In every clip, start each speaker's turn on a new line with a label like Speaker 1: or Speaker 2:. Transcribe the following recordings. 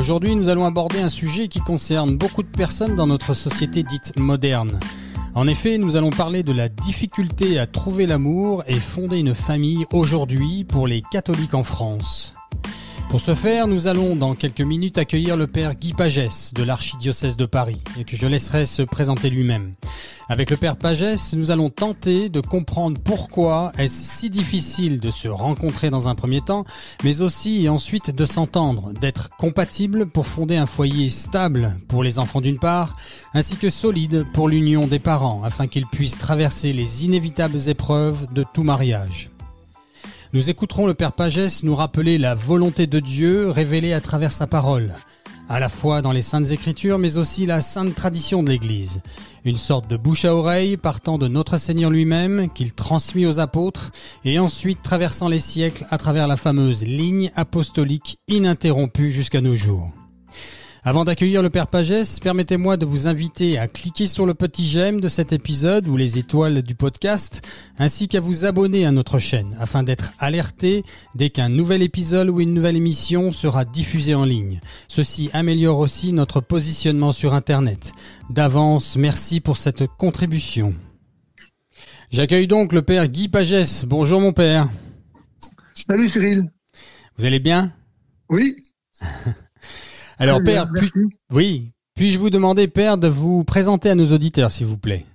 Speaker 1: Aujourd'hui, nous allons aborder un sujet qui concerne beaucoup de personnes dans notre société dite moderne. En effet, nous allons parler de la difficulté à trouver l'amour et fonder une famille aujourd'hui pour les catholiques en France. Pour ce faire, nous allons dans quelques minutes accueillir le père Guy Pagès de l'archidiocèse de Paris et que je laisserai se présenter lui-même. Avec le père Pagès, nous allons tenter de comprendre pourquoi est-ce si difficile de se rencontrer dans un premier temps, mais aussi et ensuite de s'entendre, d'être compatible pour fonder un foyer stable pour les enfants d'une part, ainsi que solide pour l'union des parents afin qu'ils puissent traverser les inévitables épreuves de tout mariage. Nous écouterons le père Pagès nous rappeler la volonté de Dieu révélée à travers sa parole, à la fois dans les Saintes Écritures, mais aussi la sainte tradition de l'Église. Une sorte de bouche à oreille partant de notre Seigneur lui-même, qu'il transmit aux apôtres, et ensuite traversant les siècles à travers la fameuse ligne apostolique ininterrompue jusqu'à nos jours. Avant d'accueillir le père Pagès, permettez-moi de vous inviter à cliquer sur le petit j'aime de cet épisode ou les étoiles du podcast, ainsi qu'à vous abonner à notre chaîne, afin d'être alerté dès qu'un nouvel épisode ou une nouvelle émission sera diffusée en ligne. Ceci améliore aussi notre positionnement sur Internet. D'avance, merci pour cette contribution. J'accueille donc le père Guy Pagès. Bonjour mon père.
Speaker 2: Salut Cyril.
Speaker 1: Vous allez bien ?
Speaker 2: Oui.
Speaker 1: Alors père, puis-je vous demander, père, de vous présenter à nos auditeurs, s'il vous plaît?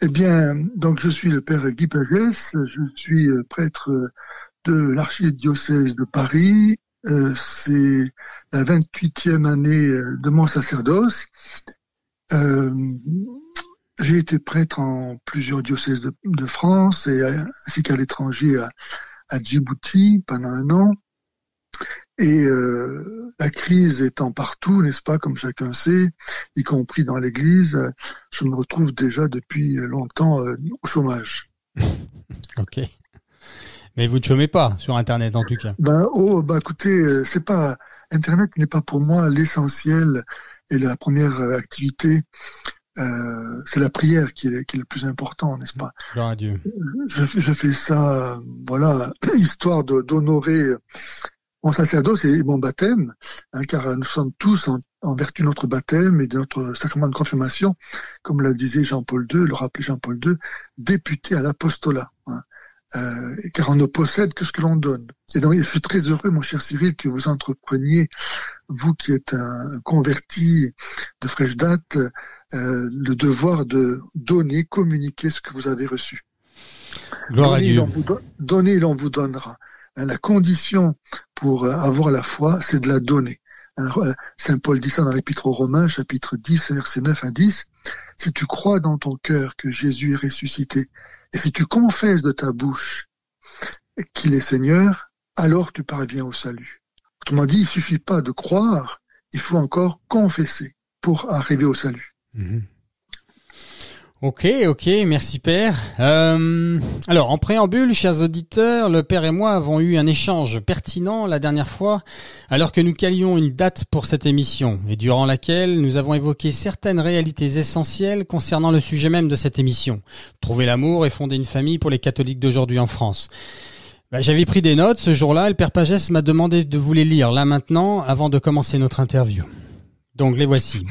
Speaker 2: Eh bien, donc je suis le père Guy Pagès, je suis prêtre de l'archidiocèse de Paris. C'est la 28e année de mon sacerdoce. J'ai été prêtre en plusieurs diocèses de France ainsi qu'à l'étranger à Djibouti pendant 1 an. Et la crise étant partout, n'est-ce pas, comme chacun sait, y compris dans l'Église, je me retrouve déjà depuis longtemps au chômage.
Speaker 1: Ok. Mais vous ne chômez pas sur Internet, en tout cas.
Speaker 2: Écoutez, c'est pas Internet n'est pas pour moi l'essentiel et la première activité. C'est la prière qui est le plus important, n'est-ce pas?
Speaker 1: Gloire à Dieu.
Speaker 2: Je fais ça, histoire d'honorer mon sacerdoce et mon baptême, car nous sommes tous, en vertu de notre baptême et de notre sacrement de confirmation, comme le disait Jean-Paul II, le rappelait Jean-Paul II, députés à l'apostolat, car on ne possède que ce que l'on donne. Et donc, je suis très heureux, mon cher Cyril, que vous entrepreniez, vous qui êtes un converti de fraîche date, le devoir de donner, communiquer ce que vous avez reçu.
Speaker 1: Gloire à Dieu.
Speaker 2: Donnez et l'on vous donnera. La condition pour avoir la foi, c'est de la donner. Saint Paul dit ça dans l'Épître aux Romains, chapitre 10, versets 9 à 10. Si tu crois dans ton cœur que Jésus est ressuscité, et si tu confesses de ta bouche qu'il est Seigneur, alors tu parviens au salut. Autrement dit, il suffit pas de croire, il faut encore confesser pour arriver au salut.
Speaker 1: Mmh. Ok, merci père. Alors en préambule, chers auditeurs, le père et moi avons eu un échange pertinent la dernière fois, alors que nous calions une date pour cette émission, et durant laquelle nous avons évoqué certaines réalités essentielles concernant le sujet même de cette émission, trouver l'amour et fonder une famille pour les catholiques d'aujourd'hui en France. J'avais pris des notes ce jour-là, et le père Pagès m'a demandé de vous les lire là maintenant, avant de commencer notre interview. Donc les voici.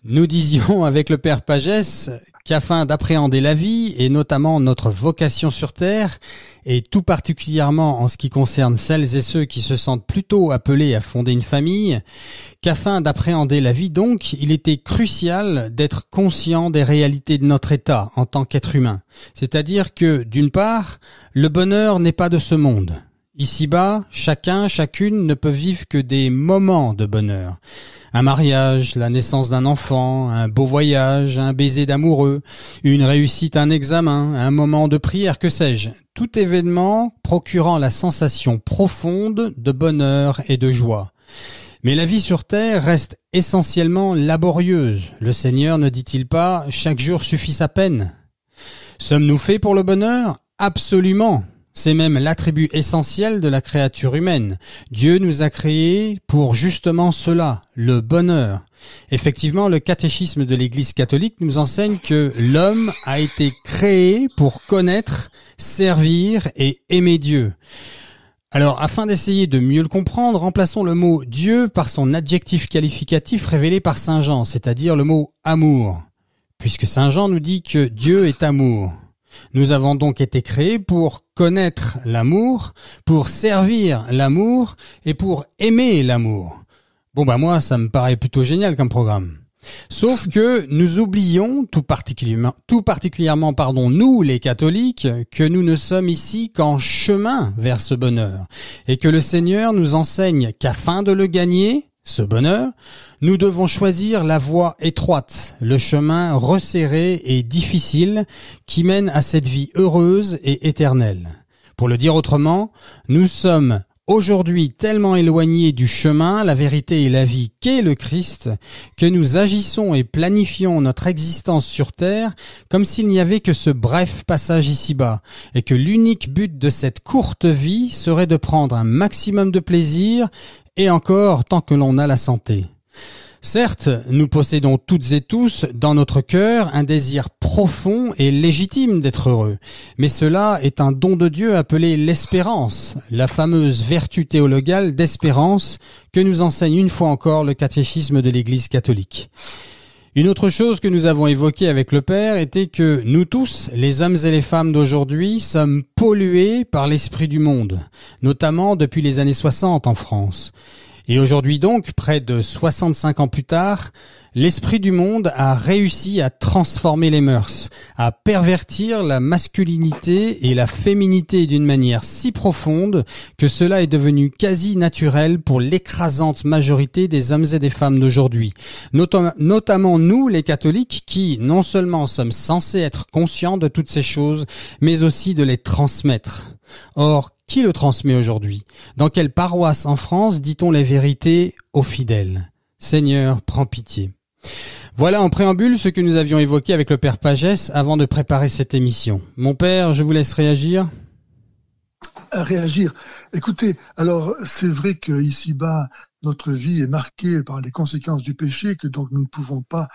Speaker 1: Nous disions avec le père Pagès qu'afin d'appréhender la vie et notamment notre vocation sur terre, et tout particulièrement en ce qui concerne celles et ceux qui se sentent plutôt appelés à fonder une famille, qu'afin d'appréhender la vie donc, il était crucial d'être conscient des réalités de notre état en tant qu'être humain. C'est-à-dire que, d'une part, le bonheur n'est pas de ce monde. Ici-bas, chacun, chacune ne peut vivre que des moments de bonheur. Un mariage, la naissance d'un enfant, un beau voyage, un baiser d'amoureux, une réussite à un examen, un moment de prière, que sais-je. Tout événement procurant la sensation profonde de bonheur et de joie. Mais la vie sur terre reste essentiellement laborieuse. Le Seigneur ne dit-il pas « chaque jour suffit sa peine ». Sommes-nous faits pour le bonheur ? Absolument. C'est même l'attribut essentiel de la créature humaine. Dieu nous a créés pour justement cela, le bonheur. Effectivement, le catéchisme de l'Église catholique nous enseigne que l'homme a été créé pour connaître, servir et aimer Dieu. Alors, afin d'essayer de mieux le comprendre, remplaçons le mot Dieu par son adjectif qualificatif révélé par Saint Jean, c'est-à-dire le mot amour, puisque Saint Jean nous dit que Dieu est amour. Nous avons donc été créés pour connaître l'amour, pour servir l'amour et pour aimer l'amour. Bon moi, ça me paraît plutôt génial comme programme. Sauf que nous oublions, tout particulièrement, nous les catholiques, que nous ne sommes ici qu'en chemin vers ce bonheur, et que le Seigneur nous enseigne qu'afin de le gagner, ce bonheur, nous devons choisir la voie étroite, le chemin resserré et difficile qui mène à cette vie heureuse et éternelle. Pour le dire autrement, nous sommes aujourd'hui tellement éloignés du chemin, la vérité et la vie qu'est le Christ, que nous agissons et planifions notre existence sur terre comme s'il n'y avait que ce bref passage ici-bas, et que l'unique but de cette courte vie serait de prendre un maximum de plaisir, et encore tant que l'on a la santé. Certes, nous possédons toutes et tous dans notre cœur un désir profond et légitime d'être heureux, mais cela est un don de Dieu appelé l'espérance, la fameuse vertu théologale d'espérance que nous enseigne une fois encore le catéchisme de l'Église catholique. Une autre chose que nous avons évoquée avec le Père était que nous tous, les hommes et les femmes d'aujourd'hui, sommes pollués par l'esprit du monde, notamment depuis les années 60 en France. Et aujourd'hui donc, près de 65 ans plus tard, l'esprit du monde a réussi à transformer les mœurs, à pervertir la masculinité et la féminité d'une manière si profonde que cela est devenu quasi naturel pour l'écrasante majorité des hommes et des femmes d'aujourd'hui. Notamment nous, les catholiques, qui non seulement sommes censés être conscients de toutes ces choses, mais aussi de les transmettre. Or, qui le transmet aujourd'hui? Dans quelle paroisse en France dit-on les vérités aux fidèles? Seigneur, prends pitié. Voilà en préambule ce que nous avions évoqué avec le Père Pagès avant de préparer cette émission. Mon Père, je vous laisse réagir.
Speaker 2: Réagir. Écoutez, alors c'est vrai que ici-bas, notre vie est marquée par les conséquences du péché, que donc nous ne pouvons pas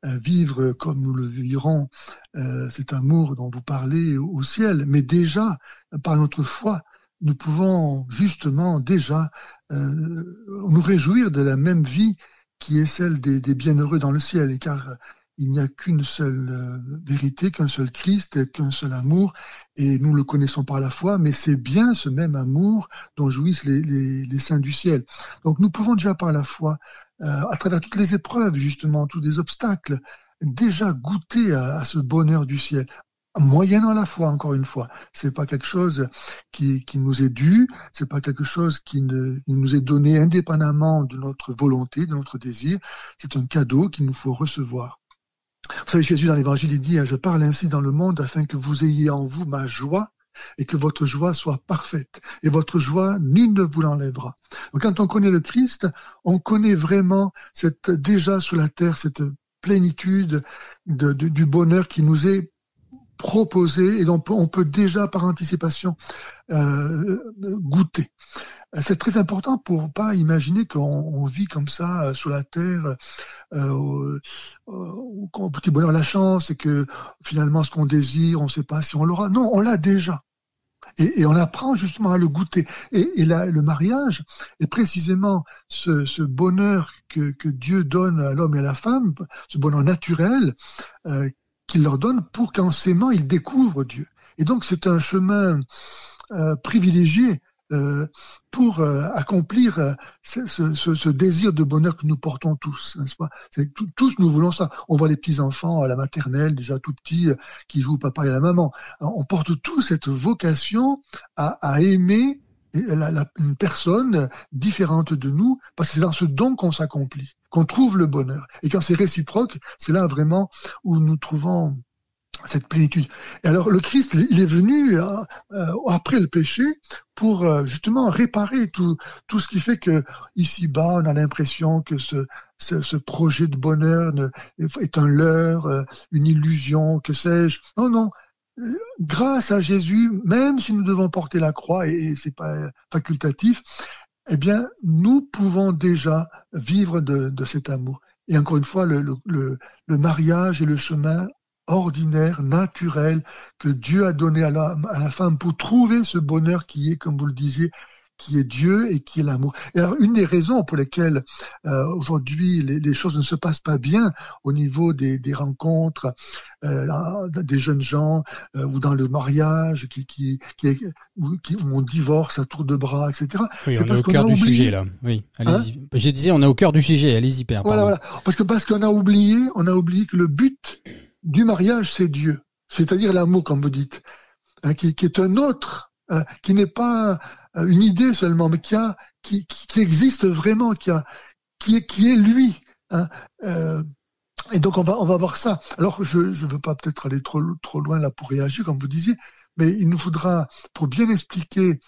Speaker 2: vivre comme nous le vivrons, cet amour dont vous parlez au ciel. Mais déjà, par notre foi, nous pouvons justement déjà nous réjouir de la même vie qui est celle des bienheureux dans le ciel, car il n'y a qu'une seule vérité, qu'un seul Christ, qu'un seul amour, et nous le connaissons par la foi, mais c'est bien ce même amour dont jouissent les saints du ciel. Donc nous pouvons déjà par la foi, à travers toutes les épreuves, justement, tous les obstacles, déjà goûter à ce bonheur du ciel. Moyennant la foi, encore une fois, c'est pas quelque chose qui nous est dû, c'est pas quelque chose qui nous est donné indépendamment de notre volonté, de notre désir. C'est un cadeau qu'il nous faut recevoir. Vous savez, Jésus dans l'Évangile, il dit, je parle ainsi dans le monde afin que vous ayez en vous ma joie et que votre joie soit parfaite. Et votre joie, nul ne vous l'enlèvera. Donc quand on connaît le Christ, on connaît vraiment déjà sur la terre cette plénitude du bonheur qui nous est proposé et donc on peut déjà par anticipation goûter. C'est très important pour pas imaginer qu'on vit comme ça sur la terre au petit bonheur, la chance, et que finalement ce qu'on désire, on ne sait pas si on l'aura. Non, on l'a déjà. Et on apprend justement à le goûter. Et le mariage est précisément ce bonheur que Dieu donne à l'homme et à la femme, ce bonheur naturel qu'il leur donne pour qu'en s'aimant, ils découvrent Dieu. Et donc c'est un chemin privilégié pour accomplir ce désir de bonheur que nous portons tous, n'est-ce pas? Tous nous voulons ça. On voit les petits-enfants à la maternelle, déjà tout petits, qui jouent au papa et à la maman. On porte tous cette vocation à aimer une personne différente de nous, parce que c'est dans ce don qu'on s'accomplit, qu'on trouve le bonheur. Et quand c'est réciproque, c'est là vraiment où nous trouvons cette plénitude. Et alors le Christ, il est venu après le péché pour justement réparer tout ce qui fait que ici-bas, on a l'impression que ce projet de bonheur est un leurre, une illusion, que sais-je. Non. Grâce à Jésus, même si nous devons porter la croix et c'est pas facultatif, eh bien, nous pouvons déjà vivre de cet amour. Et encore une fois, le mariage est le chemin ordinaire, naturel, que Dieu a donné à la femme pour trouver ce bonheur qui est, comme vous le disiez, qui est Dieu et qui est l'amour. Et alors, une des raisons pour lesquelles aujourd'hui les choses ne se passent pas bien au niveau des rencontres des jeunes gens ou dans le mariage où on divorce à tour de bras, etc.
Speaker 1: Oui,
Speaker 2: c'est
Speaker 1: on est au cœur du sujet là. Oui, allez-y.
Speaker 2: Hein,
Speaker 1: Je disais, on est au cœur du sujet. Allez-y, Père.
Speaker 2: voilà. Parce qu'on a oublié que le but du mariage, c'est Dieu. C'est-à-dire l'amour, comme vous dites, hein, qui est un autre, qui n'est pas une idée seulement, mais qui existe vraiment, qui est lui. Hein, et donc on va voir ça. Alors je veux pas peut-être aller trop loin là pour réagir, comme vous disiez, mais il nous faudra, pour bien expliquer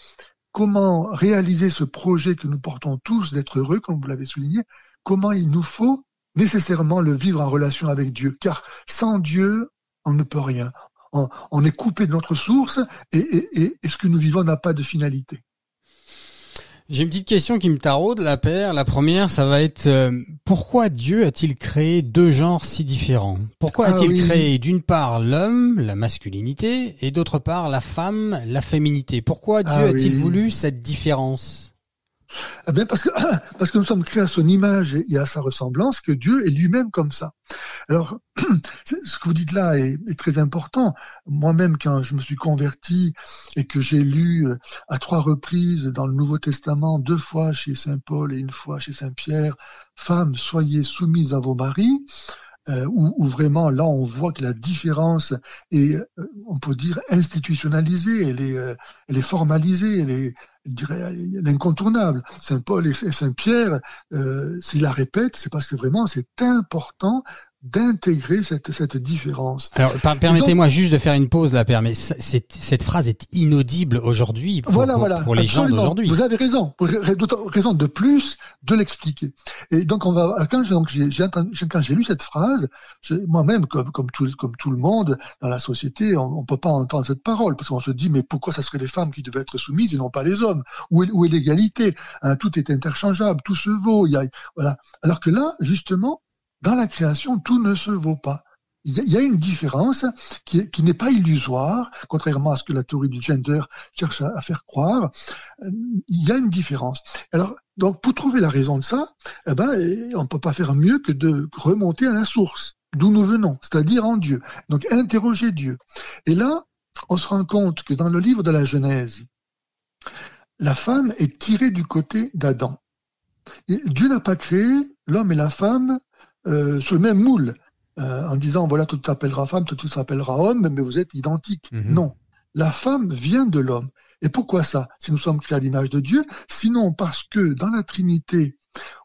Speaker 2: comment réaliser ce projet que nous portons tous d'être heureux, comme vous l'avez souligné, comment il nous faut nécessairement le vivre en relation avec Dieu. Car sans Dieu, on ne peut rien. On est coupé de notre source et ce que nous vivons n'a pas de finalité.
Speaker 1: J'ai une petite question qui me taraude, la Père. La première, ça va être pourquoi Dieu a-t-il créé deux genres si différents? Pourquoi a-t-il créé d'une part l'homme, la masculinité, et d'autre part la femme, la féminité? Pourquoi Dieu a-t-il voulu cette différence?
Speaker 2: Eh bien parce que nous sommes créés à son image et à sa ressemblance, que Dieu est lui-même comme ça. Alors, ce que vous dites là est très important. Moi-même, quand je me suis converti et que j'ai lu à 3 reprises dans le Nouveau Testament, 2 fois chez Saint Paul et 1 fois chez Saint Pierre, « Femmes, soyez soumises à vos maris », où vraiment, là, on voit que la différence est, on peut dire, institutionnalisée, elle est formalisée, elle est incontournable. Saint Paul et Saint Pierre, s'ils la répètent, c'est parce que vraiment, c'est important d'intégrer cette différence.
Speaker 1: Alors, permettez-moi juste de faire une pause là, Père, mais cette phrase est inaudible aujourd'hui pour les gens d'aujourd'hui.
Speaker 2: Vous avez raison. Vous avez raison de plus de l'expliquer. Et donc, quand j'ai lu cette phrase, moi-même, comme tout le monde dans la société, on peut pas entendre cette parole parce qu'on se dit, mais pourquoi ça serait les femmes qui devaient être soumises et non pas les hommes? Où est l'égalité? Hein, tout est interchangeable, tout se vaut. Voilà. Alors que là, justement, dans la création, tout ne se vaut pas. Il y a une différence qui n'est pas illusoire, contrairement à ce que la théorie du gender cherche à faire croire. Il y a une différence. Alors, donc, pour trouver la raison de ça, on ne peut pas faire mieux que de remonter à la source, d'où nous venons, c'est-à-dire en Dieu. Donc, interroger Dieu. Et là, on se rend compte que dans le livre de la Genèse, la femme est tirée du côté d'Adam. Dieu n'a pas créé l'homme et la femme sur le même moule, en disant voilà, tout s'appellera femme, tout s'appellera homme, mais vous êtes identiques. Non, la femme vient de l'homme. Et pourquoi ça? Si nous sommes créés à l'image de Dieu, sinon parce que dans la Trinité,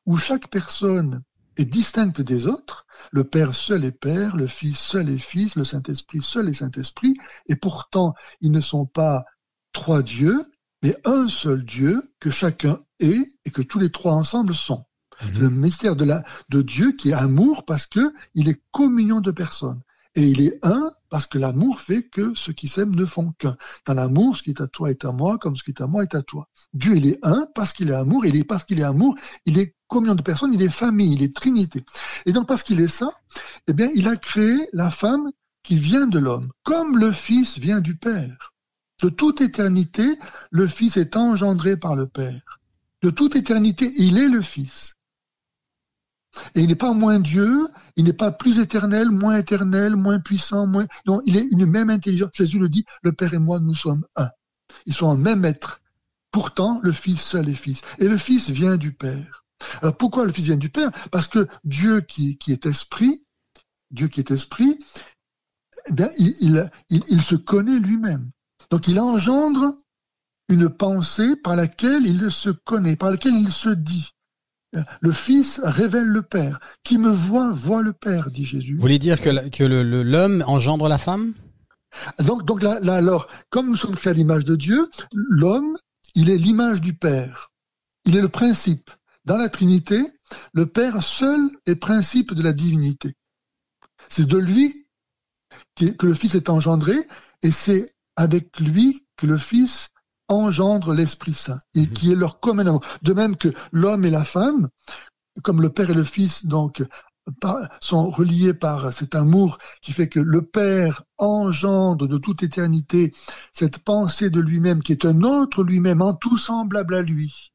Speaker 2: où chaque personne est distincte des autres, le Père seul est Père, le Fils seul est Fils, le Saint-Esprit seul est Saint-Esprit, et pourtant ils ne sont pas 3 dieux, mais un seul Dieu que chacun est et que tous les 3 ensemble sont. C'est le mystère de Dieu qui est amour parce que il est communion de personnes. Et il est un parce que l'amour fait que ceux qui s'aiment ne font qu'un. Dans l'amour, ce qui est à toi est à moi, comme ce qui est à moi est à toi. Dieu, il est un parce qu'il est amour, et parce qu'il est amour, il est communion de personnes, il est famille, il est trinité. Et donc parce qu'il est ça, eh bien, il a créé la femme qui vient de l'homme, comme le Fils vient du Père. De toute éternité, le Fils est engendré par le Père. De toute éternité, il est le Fils. Et il n'est pas moins Dieu, il n'est pas plus éternel, moins puissant, Non, il est une même intelligence. Jésus le dit, le Père et moi, nous sommes un. Ils sont un même être. Pourtant, le Fils seul est Fils. Et le Fils vient du Père. Alors pourquoi le Fils vient du Père? Parce que Dieu qui est esprit, eh bien, il se connaît lui-même. Donc il engendre une pensée par laquelle il se connaît, par laquelle il se dit. Le Fils révèle le Père. Qui me voit le Père, dit Jésus.
Speaker 1: Vous voulez dire que l'homme engendre la femme?
Speaker 2: Donc là, alors, comme nous sommes créés à l'image de Dieu, l'homme, il est l'image du Père. Il est le principe. Dans la Trinité, le Père seul est principe de la divinité. C'est de lui que le Fils est engendré, et c'est avec lui que le Fils engendre l'Esprit Saint, et qui est leur commun amour. De même que l'homme et la femme, comme le Père et le Fils, donc, sont reliés par cet amour qui fait que le Père engendre de toute éternité cette pensée de lui-même qui est un autre lui-même en tout semblable à lui.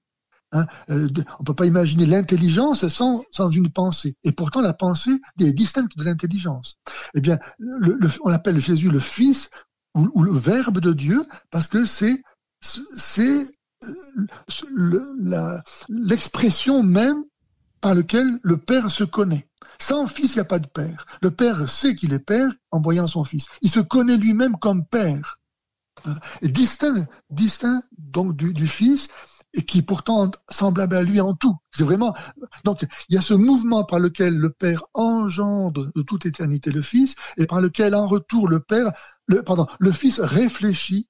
Speaker 2: On ne peut pas imaginer l'intelligence sans une pensée. Et pourtant, la pensée est distincte de l'intelligence. Eh bien, on appelle Jésus le Fils ou le Verbe de Dieu parce que c'est l'expression même par laquelle le Père se connaît. Sans Fils, il n'y a pas de Père. Le Père sait qu'il est Père en voyant son Fils. Il se connaît lui-même comme Père. Et distinct donc du Fils, et qui est pourtant semblable à lui en tout. C'est vraiment. Donc, il y a ce mouvement par lequel le Père engendre de toute éternité le Fils, et par lequel, en retour, le Fils réfléchit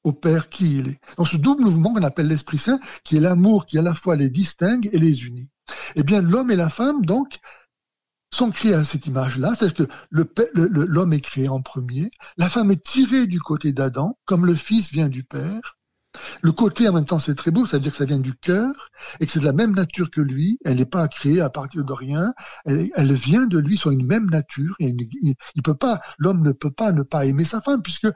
Speaker 2: au Père qui il est. Donc, ce double mouvement qu'on appelle l'Esprit Saint, qui est l'amour qui à la fois les distingue et les unit. Eh bien, l'homme et la femme, donc, sont créés à cette image-là, c'est-à-dire que l'homme est créé en premier, la femme est tirée du côté d'Adam, comme le Fils vient du Père. Le côté, en même temps, c'est très beau, c'est-à-dire que ça vient du cœur, et que c'est de la même nature que lui, elle n'est pas créée à partir de rien, elle vient de lui sur une même nature, et l'homme ne peut pas ne pas aimer sa femme, puisque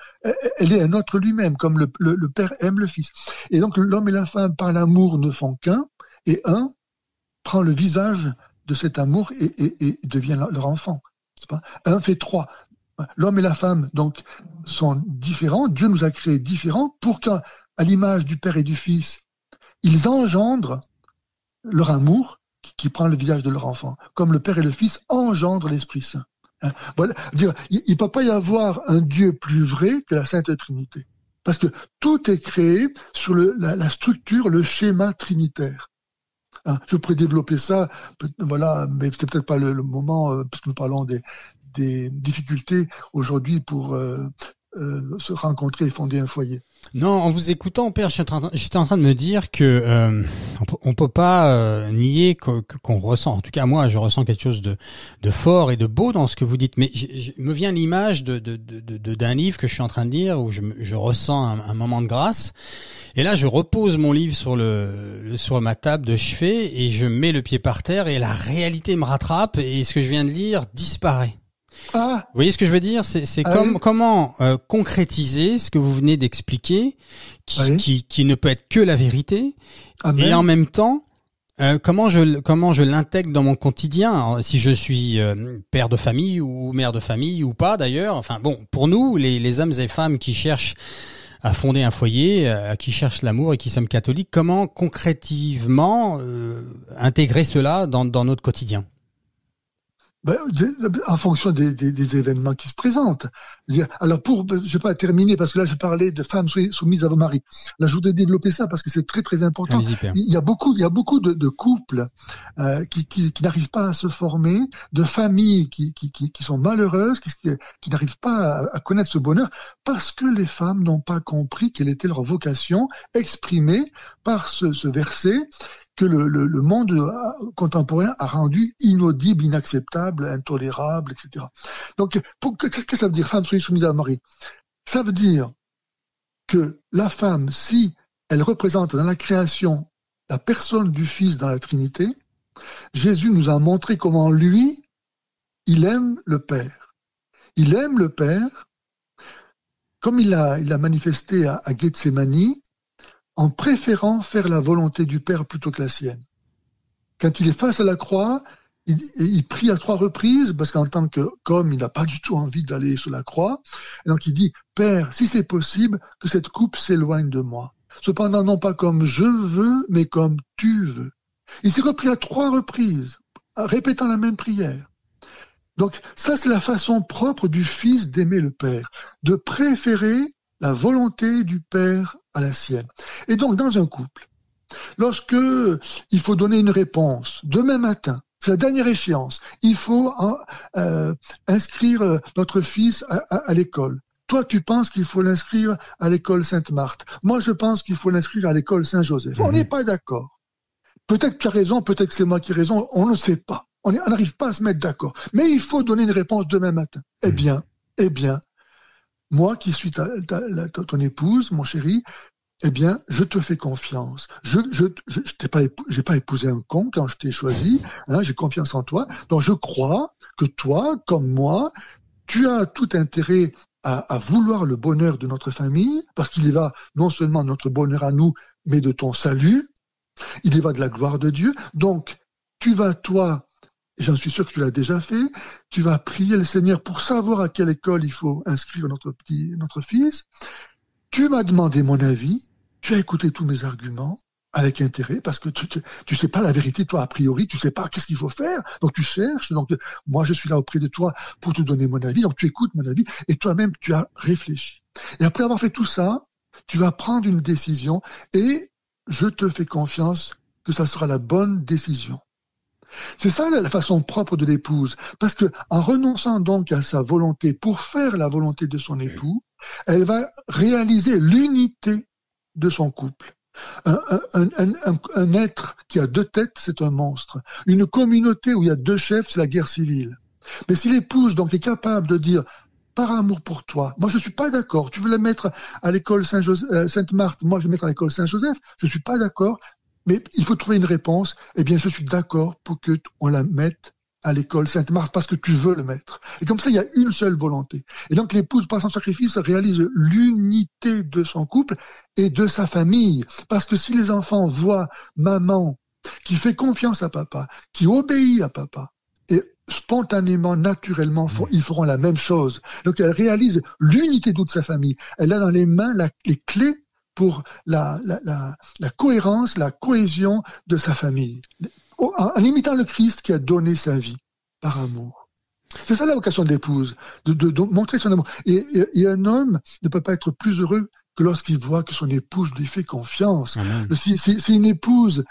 Speaker 2: elle est un autre lui-même, comme le Père aime le Fils. Et donc, l'homme et la femme, par l'amour, ne font qu'un, et un prend le visage de cet amour et devient leur enfant. C'est pas un fait trois. L'homme et la femme, donc, sont différents. Dieu nous a créés différents pour qu'à l'image du Père et du Fils, ils engendrent leur amour qui prend le visage de leur enfant, comme le Père et le Fils engendrent l'Esprit Saint. Voilà. Il ne peut pas y avoir un Dieu plus vrai que la Sainte Trinité. Parce que tout est créé sur la structure, le schéma trinitaire. Je pourrais développer ça, voilà, mais c'est peut-être pas le moment, parce que nous parlons des difficultés aujourd'hui pour se rencontrer et fonder un foyer.
Speaker 1: Non, en vous écoutant, Père, j'étais en train de me dire que on peut pas nier qu'on ressent. En tout cas, moi, je ressens quelque chose de fort et de beau dans ce que vous dites. Mais me vient l'image d'un livre que je suis en train de lire où je ressens un moment de grâce. Et là, je repose mon livre sur ma table de chevet et je mets le pied par terre et la réalité me rattrape et ce que je viens de lire disparaît. Vous voyez ce que je veux dire? C'est comment concrétiser ce que vous venez d'expliquer, qui ne peut être que la vérité. Amen. Et en même temps, comment je l'intègre dans mon quotidien, si je suis père de famille ou mère de famille ou pas d'ailleurs. Enfin bon, pour nous, les hommes et femmes qui cherchent à fonder un foyer, qui cherchent l'amour et qui sommes catholiques, comment concrètement intégrer cela dans notre quotidien?
Speaker 2: En fonction des événements qui se présentent. Alors je vais pas terminer parce que là je parlais de femmes soumises à vos maris. Là je voudrais développer ça parce que c'est très très important. Il y a beaucoup de couples qui n'arrivent pas à se former, de familles qui sont malheureuses, qui n'arrivent pas à connaître ce bonheur parce que les femmes n'ont pas compris quelle était leur vocation exprimée par ce verset que le monde contemporain a rendu inaudible, inacceptable, intolérable, etc. Donc, qu'est-ce que ça veut dire, femme soyez soumise à Marie? Ça veut dire que la femme, si elle représente dans la création la personne du Fils dans la Trinité, Jésus nous a montré comment lui, il aime le Père. Il aime le Père, comme il l'a manifesté à Gethsémani, en préférant faire la volonté du Père plutôt que la sienne. Quand il est face à la croix, il prie à 3 reprises, parce qu'en tant qu'homme, il n'a pas du tout envie d'aller sur la croix. Et donc il dit, Père, si c'est possible, que cette coupe s'éloigne de moi. Cependant, non pas comme je veux, mais comme tu veux. Il s'est repris à 3 reprises, répétant la même prière. Donc ça, c'est la façon propre du Fils d'aimer le Père, de préférer la volonté du Père à la sienne. Et donc, dans un couple, lorsque il faut donner une réponse, demain matin, c'est la dernière échéance, il faut inscrire notre fils à l'école. Toi, tu penses qu'il faut l'inscrire à l'école Sainte-Marthe. Moi, je pense qu'il faut l'inscrire à l'école Saint-Joseph. On n'est pas d'accord. Peut-être que tu as raison, peut-être que c'est moi qui ai raison, on ne sait pas. On n'arrive pas à se mettre d'accord. Mais il faut donner une réponse demain matin. Eh bien, moi qui suis ton épouse, mon chéri, eh bien, je te fais confiance. J'ai pas épousé un con quand je t'ai choisi. Hein, j'ai confiance en toi. Donc, je crois que toi, comme moi, tu as tout intérêt à vouloir le bonheur de notre famille, parce qu'il y va non seulement de notre bonheur à nous, mais de ton salut. Il y va de la gloire de Dieu. Donc, tu vas, toi, j'en suis sûr que tu l'as déjà fait, tu vas prier le Seigneur pour savoir à quelle école il faut inscrire notre fils. Tu m'as demandé mon avis, tu as écouté tous mes arguments avec intérêt, parce que tu sais pas la vérité, toi, a priori, tu sais pas qu'est-ce qu'il faut faire, donc tu cherches, donc moi je suis là auprès de toi pour te donner mon avis, donc tu écoutes mon avis, et toi-même tu as réfléchi. Et après avoir fait tout ça, tu vas prendre une décision, et je te fais confiance que ça sera la bonne décision. C'est ça la façon propre de l'épouse, parce que en renonçant donc à sa volonté pour faire la volonté de son époux, elle va réaliser l'unité de son couple. Un être qui a deux têtes, c'est un monstre. Une communauté où il y a deux chefs, c'est la guerre civile. Mais si l'épouse donc est capable de dire par amour pour toi, moi je suis pas d'accord, tu veux la mettre à l'école Sainte-Marthe, moi je vais mettre à l'école Saint-Joseph, je suis pas d'accord, mais il faut trouver une réponse, eh bien je suis d'accord pour que on la mette à l'école Sainte-Marthe parce que tu veux le mettre. Et comme ça, il y a une seule volonté. Et donc l'épouse, par son sacrifice, réalise l'unité de son couple et de sa famille. Parce que si les enfants voient maman qui fait confiance à papa, qui obéit à papa, et spontanément, naturellement, ils feront la même chose. Donc elle réalise l'unité de toute sa famille. Elle a dans les mains les clés pour la cohérence, la cohésion de sa famille. En imitant le Christ qui a donné sa vie par amour. C'est ça la vocation de l'épouse, de montrer son amour. Et un homme ne peut pas être plus heureux que lorsqu'il voit que son épouse lui fait confiance. Si une épouse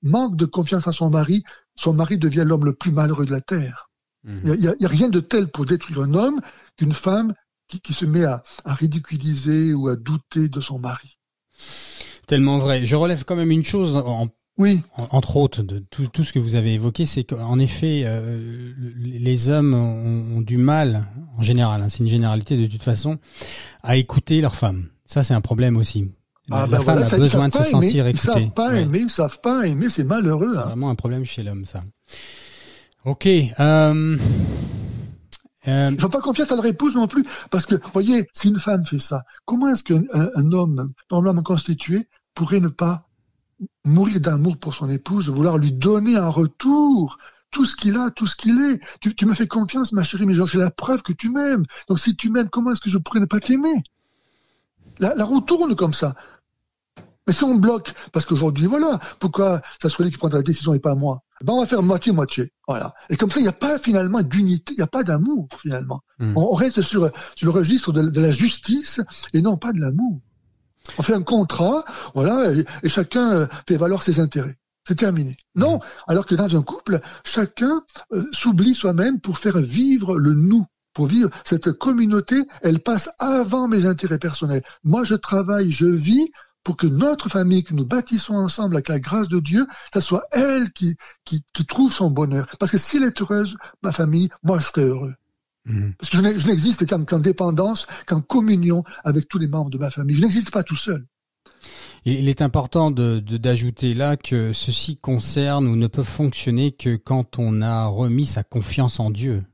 Speaker 2: manque de confiance en son mari devient l'homme le plus malheureux de la terre. Il y a rien de tel pour détruire un homme qu'une femme qui se met à ridiculiser ou à douter de son mari.
Speaker 1: Tellement vrai. Je relève quand même une chose
Speaker 2: oui.
Speaker 1: Entre autres, de tout ce que vous avez évoqué, c'est qu'en effet, les hommes ont du mal, en général, hein, c'est une généralité de toute façon, à écouter leur femme. Ça, c'est un problème aussi. La femme a besoin de se sentir écoutée.
Speaker 2: Ils savent pas aimer, c'est malheureux.
Speaker 1: C'est vraiment un problème chez l'homme, ça. Ok. Ils
Speaker 2: font pas confiance à leur épouse non plus, parce que, voyez, si une femme fait ça, comment est-ce qu'un homme constitué pourrait ne pas mourir d'amour pour son épouse, vouloir lui donner en retour tout ce qu'il a, tout ce qu'il est. Tu me fais confiance, ma chérie, mais c'est la preuve que tu m'aimes. Donc si tu m'aimes, comment est-ce que je pourrais ne pas t'aimer? La roue tourne comme ça. Mais si on bloque, parce qu'aujourd'hui, voilà, pourquoi ça soit lui qui prendra la décision et pas moi? Ben on va faire moitié-moitié. Voilà. Et comme ça, il n'y a pas finalement d'unité, il n'y a pas d'amour finalement. On reste sur le registre de la justice et non pas de l'amour. On fait un contrat, voilà, et chacun fait valoir ses intérêts. C'est terminé. Non, alors que dans un couple, chacun s'oublie soi-même pour faire vivre le nous. Pour vivre cette communauté, elle passe avant mes intérêts personnels. Moi, je travaille, je vis pour que notre famille, que nous bâtissons ensemble avec la grâce de Dieu, ça soit elle qui trouve son bonheur. Parce que s'il est heureuse, ma famille, moi, je serai heureux. Parce que je n'existe qu'en dépendance, qu'en communion avec tous les membres de ma famille. Je n'existe pas tout seul.
Speaker 1: Il est important d'ajouter là que ceci concerne ou ne peut fonctionner que quand on a remis sa confiance en Dieu.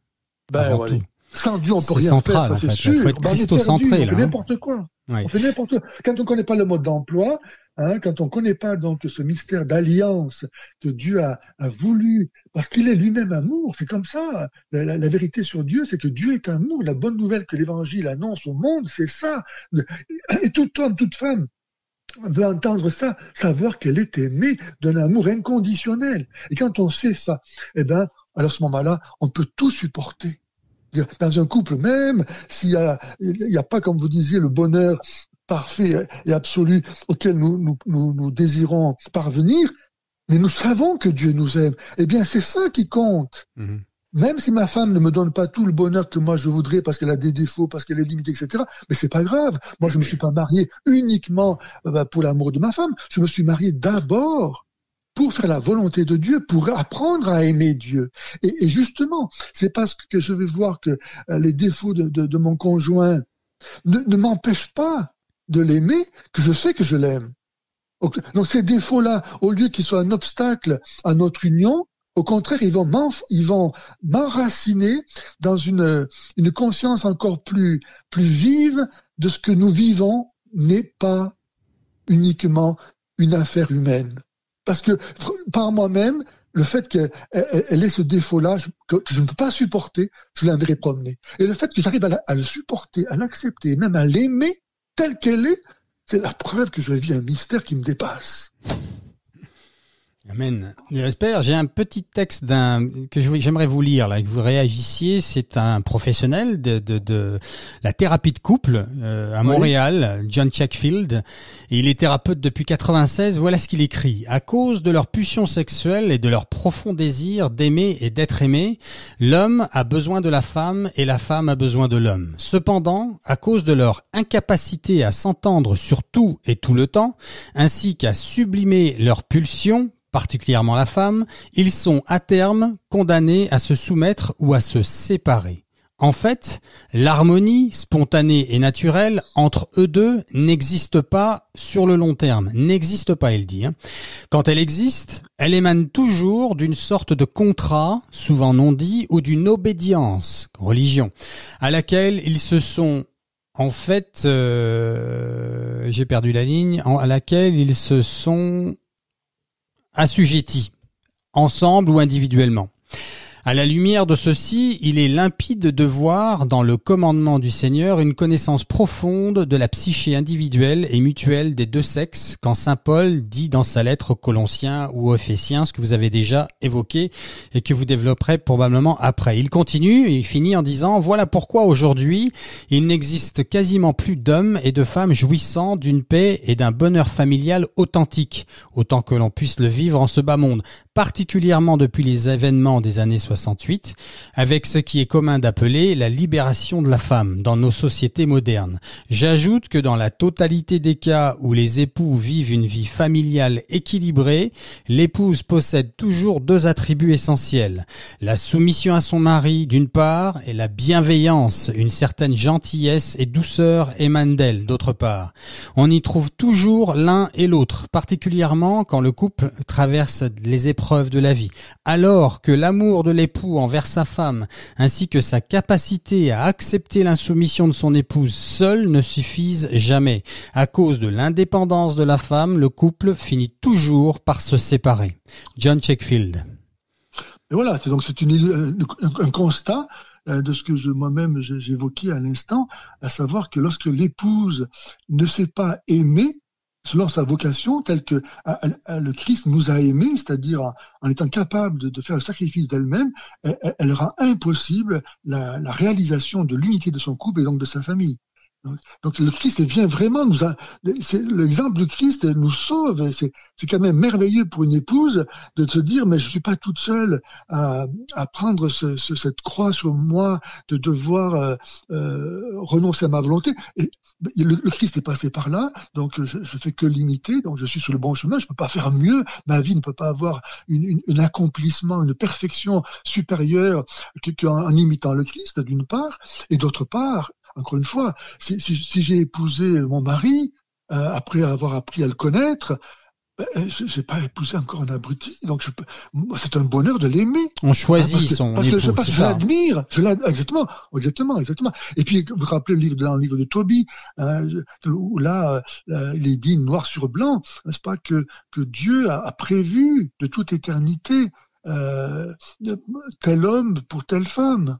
Speaker 1: Avant tout.
Speaker 2: Sans Dieu, on peut rien
Speaker 1: central,
Speaker 2: faire.
Speaker 1: C'est
Speaker 2: sûr.
Speaker 1: Il faut être christocentré, là.
Speaker 2: On fait n'importe quoi.
Speaker 1: Ouais.
Speaker 2: On fait n'importe quoi. Quand on ne connaît pas le mode d'emploi, quand on ne connaît pas donc ce mystère d'alliance que Dieu a voulu, parce qu'il est lui-même amour, c'est comme ça. La vérité sur Dieu, c'est que Dieu est amour. La bonne nouvelle que l'Évangile annonce au monde, c'est ça. Et tout homme, toute femme veut entendre ça, savoir qu'elle est aimée d'un amour inconditionnel. Et quand on sait ça, alors à ce moment-là, on peut tout supporter. Dans un couple même, s'il y a pas, comme vous disiez, le bonheur parfait et absolu auquel nous désirons parvenir, mais nous savons que Dieu nous aime. Eh bien, c'est ça qui compte. Même si ma femme ne me donne pas tout le bonheur que moi je voudrais parce qu'elle a des défauts, parce qu'elle est limitée, etc. Mais c'est pas grave. Moi, je me suis pas marié uniquement pour l'amour de ma femme. Je me suis marié d'abord pour faire la volonté de Dieu, pour apprendre à aimer Dieu. Et justement, c'est parce que je vais voir que les défauts de mon conjoint ne m'empêchent pas de l'aimer que je sais que je l'aime. Donc ces défauts-là, au lieu qu'ils soient un obstacle à notre union, au contraire, ils vont m'enraciner dans une conscience encore plus vive de ce que nous vivons n'est pas uniquement une affaire humaine. Parce que par moi-même, le fait qu'elle ait ce défaut-là, que je ne peux pas supporter, je l'enverrai promener. Et le fait que j'arrive à le supporter, à l'accepter, même à l'aimer telle qu'elle est, c'est la preuve que je vis un mystère qui me dépasse.
Speaker 1: Amen. J'espère. J'ai un petit texte que j'aimerais vous lire là, que vous réagissiez. C'est un professionnel de la thérapie de couple à Montréal, John Checkfield. Et il est thérapeute depuis 96. Voilà ce qu'il écrit. À cause de leur pulsion sexuelle et de leur profond désir d'aimer et d'être aimé, l'homme a besoin de la femme et la femme a besoin de l'homme. Cependant, à cause de leur incapacité à s'entendre sur tout et tout le temps, ainsi qu'à sublimer leurs pulsions, particulièrement la femme, ils sont à terme condamnés à se soumettre ou à se séparer. En fait, l'harmonie spontanée et naturelle entre eux deux n'existe pas sur le long terme. N'existe pas, il dit. Quand elle existe, elle émane toujours d'une sorte de contrat, souvent non dit, ou d'une obédience, religion, à laquelle ils se sont en fait, j'ai perdu la ligne, à laquelle ils se sont assujettis, ensemble ou individuellement. À la lumière de ceci, il est limpide de voir dans le commandement du Seigneur une connaissance profonde de la psyché individuelle et mutuelle des deux sexes, quand saint Paul dit dans sa lettre aux Colossiens ou aux Éphésiens, ce que vous avez déjà évoqué et que vous développerez probablement après. Il continue et il finit en disant « Voilà pourquoi aujourd'hui, il n'existe quasiment plus d'hommes et de femmes jouissant d'une paix et d'un bonheur familial authentique, autant que l'on puisse le vivre en ce bas monde, particulièrement depuis les événements des années 68, avec ce qui est commun d'appeler la libération de la femme dans nos sociétés modernes. J'ajoute que dans la totalité des cas où les époux vivent une vie familiale équilibrée, l'épouse possède toujours deux attributs essentiels. La soumission à son mari d'une part et la bienveillance, une certaine gentillesse et douceur émanent d'elle d'autre part. On y trouve toujours l'un et l'autre, particulièrement quand le couple traverse les épreuves de la vie, alors que l'amour de l'époux envers sa femme, ainsi que sa capacité à accepter l'insoumission de son épouse seule ne suffisent jamais. À cause de l'indépendance de la femme, le couple finit toujours par se séparer. John Checkfield.
Speaker 2: Et voilà, c'est un constat de ce que moi-même j'évoquais à l'instant, à savoir que lorsque l'épouse ne sait pas aimer, selon sa vocation, telle que le Christ nous a aimés, c'est-à-dire en étant capable de faire le sacrifice d'elle-même, elle rend impossible la réalisation de l'unité de son couple et donc de sa famille. Donc le Christ vient vraiment l'exemple du Christ nous sauve. C'est quand même merveilleux pour une épouse de se dire mais je suis pas toute seule à prendre cette croix sur moi, de devoir renoncer à ma volonté. Et le Christ est passé par là, donc je fais que l'imiter, donc je suis sur le bon chemin. Je peux pas faire mieux. Ma vie ne peut pas avoir un accomplissement, une perfection supérieure qu'en imitant le Christ d'une part, et d'autre part. Encore une fois, si j'ai épousé mon mari, après avoir appris à le connaître, je n'ai pas épousé encore un abruti, donc c'est un bonheur de l'aimer.
Speaker 1: On choisit son époux, c'est ça.
Speaker 2: Je l'admire, exactement. Et puis, vous vous rappelez dans le livre de Tobie, où là, il est dit noir sur blanc, n'est-ce pas, que Dieu a prévu de toute éternité tel homme pour telle femme.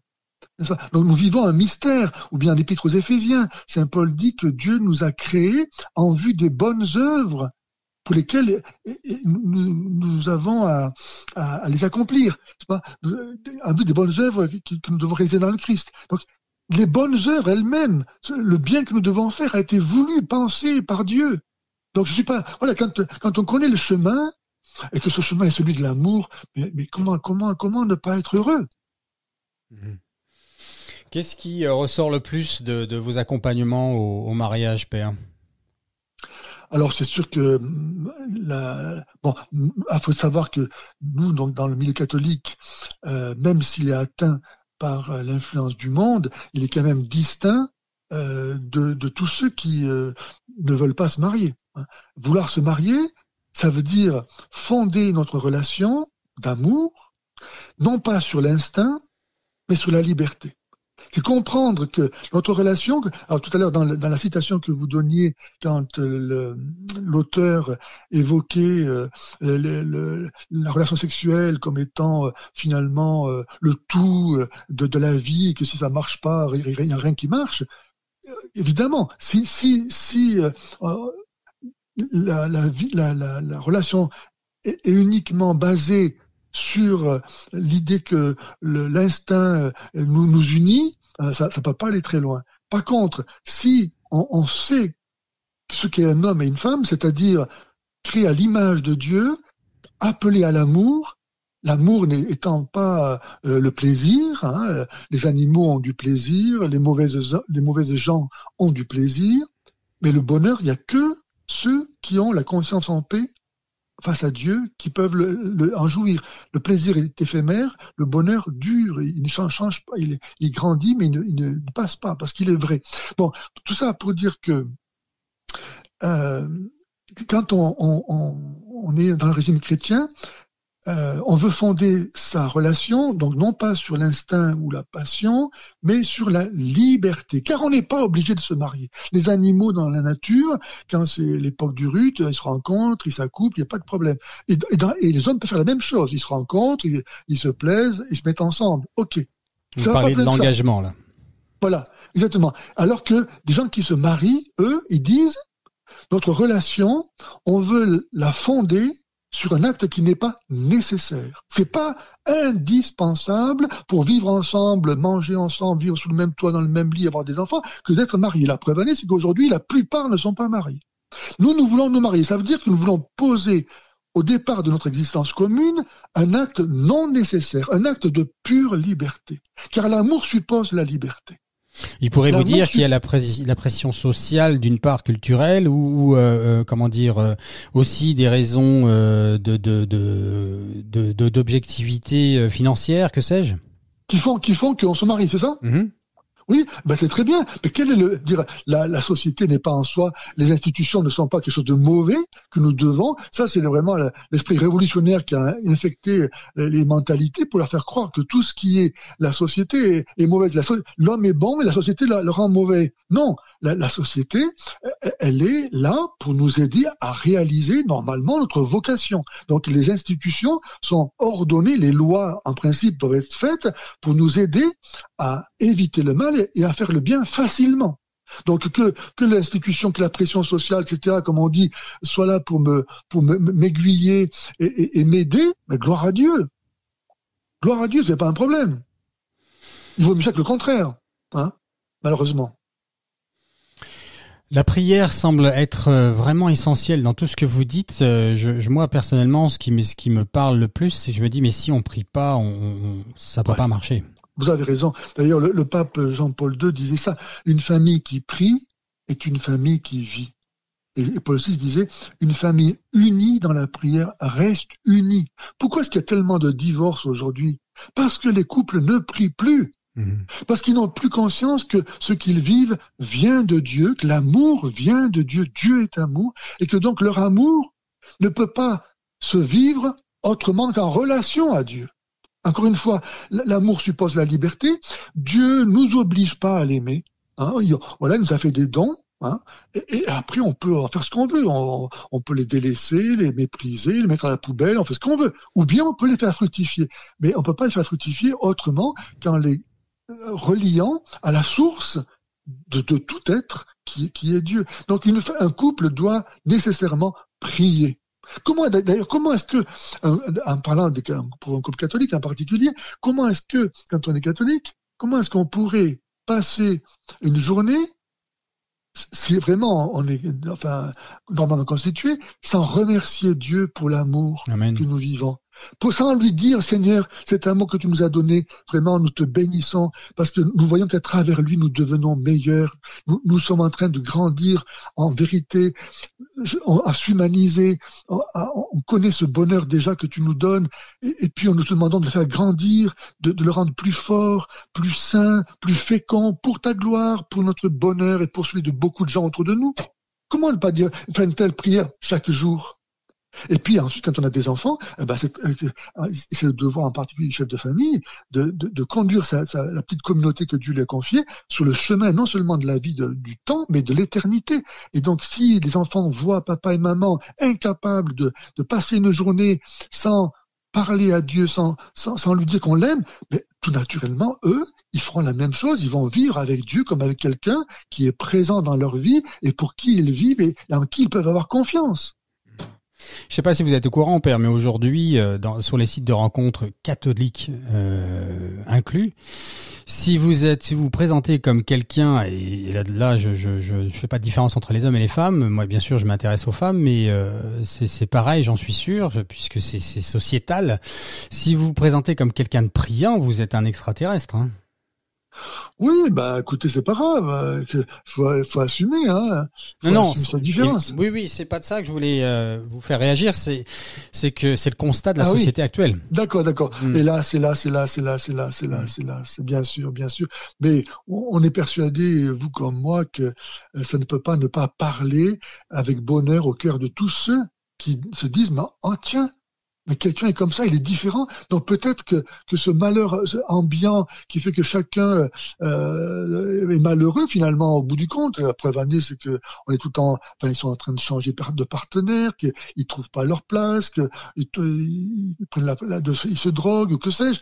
Speaker 2: Donc nous vivons un mystère, ou bien l'Épître aux Éphésiens, saint Paul dit que Dieu nous a créés en vue des bonnes œuvres pour lesquelles nous avons à les accomplir, en vue des bonnes œuvres que nous devons réaliser dans le Christ. Donc les bonnes œuvres elles-mêmes, le bien que nous devons faire a été voulu, pensé par Dieu. Donc je suis pas, voilà, quand on connaît le chemin et que ce chemin est celui de l'amour, mais comment ne pas être heureux?
Speaker 1: Qu'est-ce qui ressort le plus de vos accompagnements au mariage, Père?
Speaker 2: Alors c'est sûr que il faut savoir que nous, donc dans le milieu catholique, même s'il est atteint par l'influence du monde, il est quand même distinct de tous ceux qui ne veulent pas se marier. Hein. Vouloir se marier, ça veut dire fonder notre relation d'amour, non pas sur l'instinct, mais sur la liberté. C'est comprendre que notre relation, alors tout à l'heure dans la citation que vous donniez, quand l'auteur évoquait la relation sexuelle comme étant finalement le tout de la vie, et que si ça marche pas, il n'y a rien qui marche, évidemment, si la relation est uniquement basée sur l'idée que l'instinct nous unit, ça peut pas aller très loin. Par contre, si on sait ce qu'est un homme et une femme, c'est-à-dire créé à l'image de Dieu, appelé à l'amour n'étant pas le plaisir, hein, les animaux ont du plaisir, les mauvaises gens ont du plaisir, mais le bonheur, il n'y a que ceux qui ont la conscience en paix face à Dieu, qui peuvent en jouir. Le plaisir est éphémère, le bonheur dure, il ne change pas, il grandit, mais il ne passe pas, parce qu'il est vrai. Bon, tout ça pour dire que quand on est dans le régime chrétien, on veut fonder sa relation, donc non pas sur l'instinct ou la passion, mais sur la liberté, car on n'est pas obligé de se marier. Les animaux dans la nature, quand c'est l'époque du rut, ils se rencontrent, ils s'accouplent, il n'y a pas de problème. Et les hommes peuvent faire la même chose, ils se rencontrent, ils se plaisent, ils se mettent ensemble. Ok.
Speaker 1: Vous parlez de l'engagement, là.
Speaker 2: Voilà, exactement. Alors que des gens qui se marient, eux, ils disent, notre relation, on veut la fonder sur un acte qui n'est pas nécessaire. C'est pas indispensable pour vivre ensemble, manger ensemble, vivre sous le même toit, dans le même lit, avoir des enfants, que d'être marié. La preuve c'est qu'aujourd'hui, la plupart ne sont pas mariés. Nous voulons nous marier. Ça veut dire que nous voulons poser, au départ de notre existence commune, un acte non nécessaire, un acte de pure liberté. Car l'amour suppose la liberté.
Speaker 1: Il pourrait vous dire qu'il y a la pression sociale d'une part culturelle ou comment dire aussi des raisons d'objectivité financière, que sais-je,
Speaker 2: qui font qu'on se marie, c'est ça? Mm-hmm. Oui, ben c'est très bien. Mais quel est la société n'est pas en soi, les institutions ne sont pas quelque chose de mauvais que nous devons. Ça, c'est vraiment l'esprit révolutionnaire qui a infecté les mentalités pour leur faire croire que tout ce qui est la société est mauvaise. L'homme est bon, mais la société le rend mauvais. Non, la société, elle est là pour nous aider à réaliser normalement notre vocation. Donc les institutions sont ordonnées, les lois en principe doivent être faites pour nous aider à éviter le mal et à faire le bien facilement. Donc que l'institution, que la pression sociale, etc., comme on dit, soit là pour m'aiguiller et m'aider, mais gloire à Dieu. Gloire à Dieu, c'est pas un problème. Il vaut mieux que le contraire, hein, malheureusement.
Speaker 1: La prière semble être vraiment essentielle dans tout ce que vous dites. Moi personnellement, ce qui me parle le plus, c'est que je me dis mais si on prie pas, ça peut pas marcher.
Speaker 2: Vous avez raison. D'ailleurs, le pape Jean-Paul II disait ça. Une famille qui prie est une famille qui vit. Et Paul VI disait, une famille unie dans la prière reste unie. Pourquoi est-ce qu'il y a tellement de divorces aujourd'hui? Parce que les couples ne prient plus. Parce qu'ils n'ont plus conscience que ce qu'ils vivent vient de Dieu, que l'amour vient de Dieu. Dieu est amour. Et que donc leur amour ne peut pas se vivre autrement qu'en relation à Dieu. Encore une fois, l'amour suppose la liberté. Dieu nous oblige pas à l'aimer. Hein, voilà, il nous a fait des dons. Hein, et après, on peut en faire ce qu'on veut. On peut les délaisser, les mépriser, les mettre à la poubelle. On fait ce qu'on veut. Ou bien on peut les faire fructifier. Mais on peut pas les faire fructifier autrement qu'en les reliant à la source de tout être qui est Dieu. Donc un couple doit nécessairement prier. Comment est-ce que, en parlant pour un couple catholique en particulier, comment est-ce que, quand on est catholique, comment est-ce qu'on pourrait passer une journée, si vraiment on est, normalement constitué, sans remercier Dieu pour l'amour que nous vivons? sans lui dire, Seigneur, c'est un mot que tu nous as donné, vraiment, nous te bénissons, parce que nous voyons qu'à travers lui, nous devenons meilleurs, nous sommes en train de grandir en vérité, à s'humaniser, on connaît ce bonheur déjà que tu nous donnes, et puis on nous te demandons de le faire grandir, de le rendre plus fort, plus sain, plus fécond, pour ta gloire, pour notre bonheur et pour celui de beaucoup de gens autour de nous. Comment ne pas faire une telle prière chaque jour? Et puis ensuite, quand on a des enfants, c'est le devoir en particulier du chef de famille de conduire la petite communauté que Dieu lui a confiée sur le chemin non seulement de la vie du temps, mais de l'éternité. Et donc, si les enfants voient papa et maman incapables de passer une journée sans parler à Dieu, sans lui dire qu'on l'aime, mais tout naturellement, eux, ils feront la même chose, ils vont vivre avec Dieu comme avec quelqu'un qui est présent dans leur vie et pour qui ils vivent et en qui ils peuvent avoir confiance.
Speaker 1: Je sais pas si vous êtes au courant, Père, mais aujourd'hui, sur les sites de rencontres catholiques inclus, si vous vous présentez comme quelqu'un, et là je fais pas de différence entre les hommes et les femmes, moi bien sûr je m'intéresse aux femmes, mais c'est pareil, j'en suis sûr, puisque c'est sociétal. Si vous vous présentez comme quelqu'un de priant, vous êtes un extraterrestre, hein.
Speaker 2: Oui, écoutez, c'est pas grave, faut assumer, hein.
Speaker 1: Non,
Speaker 2: assumer sa différence.
Speaker 1: Oui, c'est pas de ça que je voulais vous faire réagir, c'est que c'est le constat de la société actuelle.
Speaker 2: D'accord. Et là, c'est bien sûr. Mais on est persuadé, vous comme moi, que ça ne peut pas ne pas parler avec bonheur au cœur de tous ceux qui se disent, tiens, mais quelqu'un est comme ça, il est différent. Donc peut-être que ce malheur ambiant qui fait que chacun est malheureux finalement au bout du compte. La preuve année, c'est que on est tout le temps, ils sont en train de changer de partenaire, qu'ils trouvent pas leur place, qu'ils prennent ils se droguent ou que sais-je.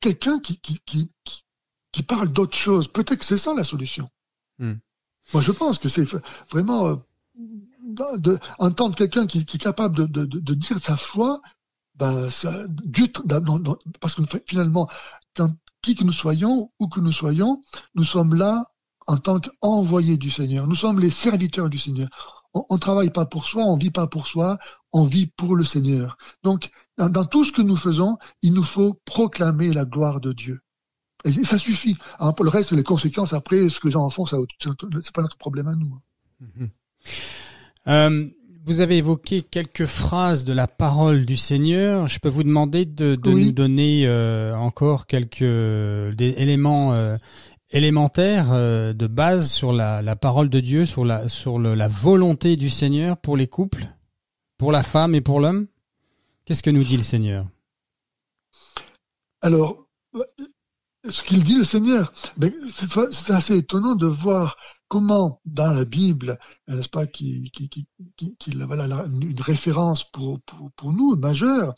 Speaker 2: Quelqu'un qui parle d'autre chose. Peut-être que c'est ça la solution. Moi, je pense que c'est vraiment entendre quelqu'un qui est capable de dire sa foi. Parce que finalement, qui que nous soyons, où que nous soyons, nous sommes là en tant qu'envoyés du Seigneur. Nous sommes les serviteurs du Seigneur. On travaille pas pour soi, on vit pas pour soi, on vit pour le Seigneur. Donc, dans tout ce que nous faisons, il nous faut proclamer la gloire de Dieu. Et ça suffit. Alors, pour le reste, les conséquences après, ce que j'en font, c'est pas notre problème à nous.
Speaker 1: Vous avez évoqué quelques phrases de la parole du Seigneur. Je peux vous demander de nous donner encore quelques éléments élémentaires de base sur la parole de Dieu, sur la volonté du Seigneur pour les couples, pour la femme et pour l'homme. Qu'est-ce que nous dit le Seigneur?
Speaker 2: Alors, ce qu'il dit le Seigneur, c'est assez étonnant de voir comment dans la Bible, n'est-ce pas, une référence pour nous majeure,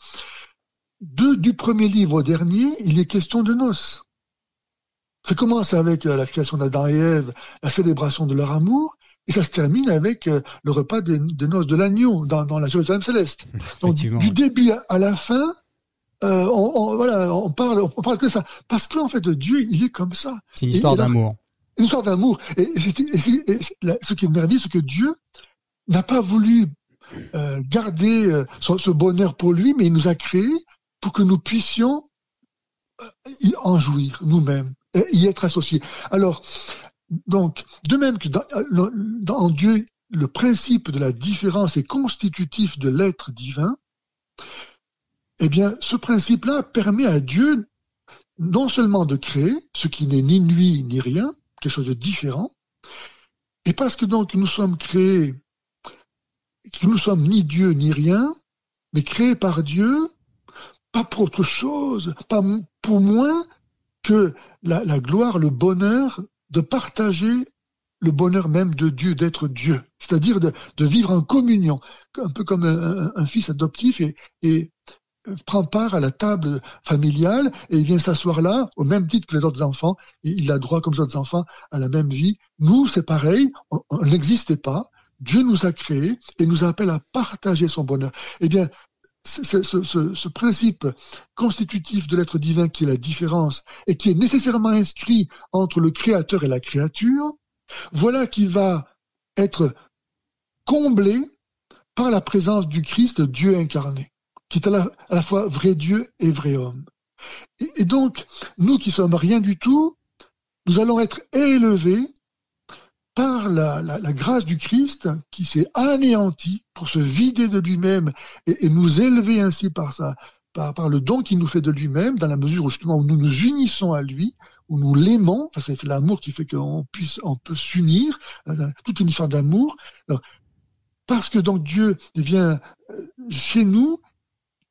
Speaker 2: du premier livre au dernier, il est question de noces. Ça commence avec la création d'Adam et Ève, la célébration de leur amour, et ça se termine avec le repas des noces de l'agneau dans la Jérusalem céleste. Donc du début à la fin, on parle que ça, parce qu'en fait Dieu il est comme ça.
Speaker 1: C'est une histoire d'amour.
Speaker 2: Une histoire d'amour. Et ce qui est merveilleux, c'est que Dieu n'a pas voulu garder ce bonheur pour lui, mais il nous a créés pour que nous puissions en jouir nous-mêmes, et y être associés. Alors, donc, de même que dans Dieu, le principe de la différence est constitutif de l'être divin, eh bien, ce principe-là permet à Dieu non seulement de créer, ce qui n'est ni nuit ni rien, quelque chose de différent, et parce que donc nous sommes créés, que nous sommes ni Dieu ni rien, mais créés par Dieu, pas pour autre chose, pas pour moins que la gloire, le bonheur de partager le bonheur même de Dieu, d'être Dieu, c'est-à-dire de vivre en communion, un peu comme un fils adoptif et prend part à la table familiale et il vient s'asseoir là, au même titre que les autres enfants, et il a droit comme les autres enfants à la même vie. Nous, c'est pareil, on n'existait pas, Dieu nous a créés et nous appelle à partager son bonheur. Eh bien, ce principe constitutif de l'être divin qui est la différence et qui est nécessairement inscrit entre le créateur et la créature, voilà qui va être comblé par la présence du Christ, Dieu incarné. qui est à la fois vrai Dieu et vrai homme. Et donc, nous qui sommes rien du tout, nous allons être élevés par la grâce du Christ qui s'est anéanti pour se vider de lui-même et nous élever ainsi par le don qu'il nous fait de lui-même, dans la mesure où justement où nous nous unissons à lui, où nous l'aimons. Enfin, c'est l'amour qui fait on peut s'unir, toute une histoire d'amour. Alors, parce que donc Dieu vient chez nous,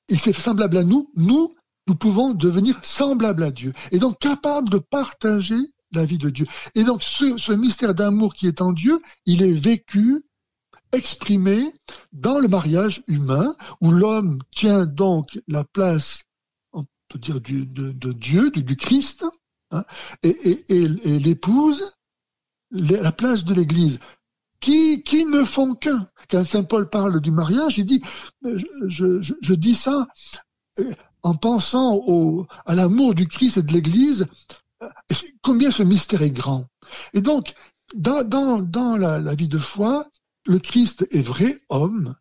Speaker 2: il s'est semblable à nous, nous pouvons devenir semblables à Dieu. Et donc capables de partager la vie de Dieu. Et donc ce mystère d'amour qui est en Dieu, il est vécu, exprimé dans le mariage humain, où l'homme tient donc la place, on peut dire, de Dieu, du Christ, hein, et l'épouse, la place de l'Église. Qui ne font qu'un. Quand Saint Paul parle du mariage, il dit, je dis ça en pensant à l'amour du Christ et de l'Église, combien ce mystère est grand. Et donc, dans la vie de foi, le Christ est vrai homme,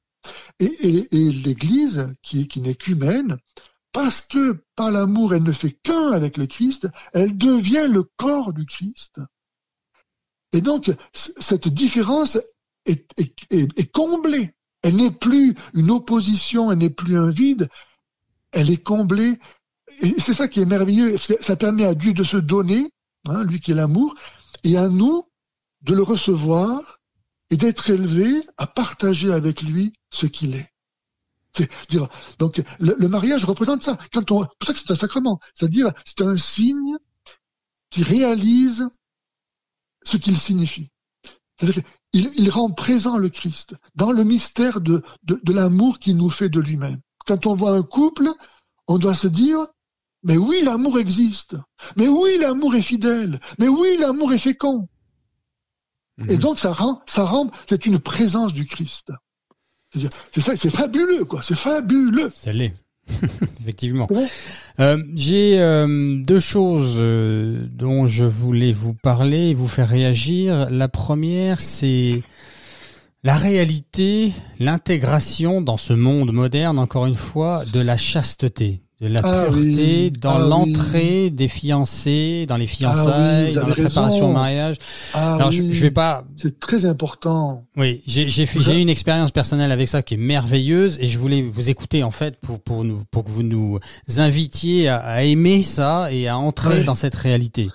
Speaker 2: et l'Église, qui n'est qu'humaine, parce que par l'amour, elle ne fait qu'un avec le Christ, elle devient le corps du Christ. Et donc, cette différence est comblée. Elle n'est plus une opposition, elle n'est plus un vide, elle est comblée. Et c'est ça qui est merveilleux. Ça permet à Dieu de se donner, hein, lui qui est l'amour, et à nous de le recevoir et d'être élevés à partager avec lui ce qu'il est. Donc, le mariage représente ça. C'est pour ça que c'est un sacrement. C'est-à-dire, c'est un signe qui réalise ce qu'il signifie. C'est-à-dire qu'il rend présent le Christ dans le mystère de l'amour qu'il nous fait de lui-même. Quand on voit un couple, on doit se dire, mais oui, l'amour existe. Mais oui, l'amour est fidèle. Mais oui, l'amour est fécond. Et donc, ça rend, c'est une présence du Christ. C'est ça, c'est fabuleux, quoi. C'est fabuleux.
Speaker 1: Ça l'est. Effectivement. J'ai deux choses dont je voulais vous parler et vous faire réagir. La première, c'est la réalité, l'intégration dans ce monde moderne, encore une fois, de la chasteté, de la pureté dans l'entrée des fiancés, dans les fiançailles, dans la préparation au mariage. Alors je vais pas.
Speaker 2: C'est très important.
Speaker 1: Oui, j'ai une expérience personnelle avec ça qui est merveilleuse et je voulais vous écouter en fait pour que vous nous invitiez à aimer ça et à entrer dans cette réalité.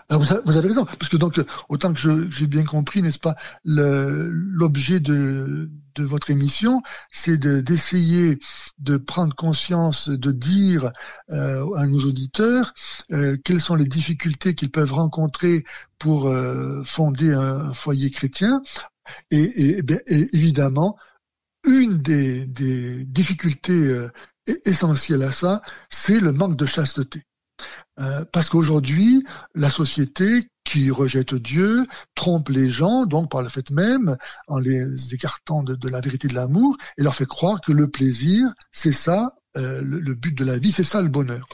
Speaker 2: Alors vous avez raison, parce que donc autant que j'ai bien compris, n'est-ce pas, l'objet de votre émission, c'est d'essayer de prendre conscience, de dire à nos auditeurs quelles sont les difficultés qu'ils peuvent rencontrer pour fonder un foyer chrétien, et évidemment une des difficultés essentielles à ça, c'est le manque de chasteté. Parce qu'aujourd'hui, la société qui rejette Dieu trompe les gens, donc par le fait même, en les écartant de la vérité de l'amour, et leur fait croire que le plaisir, c'est ça, le but de la vie, c'est ça le bonheur.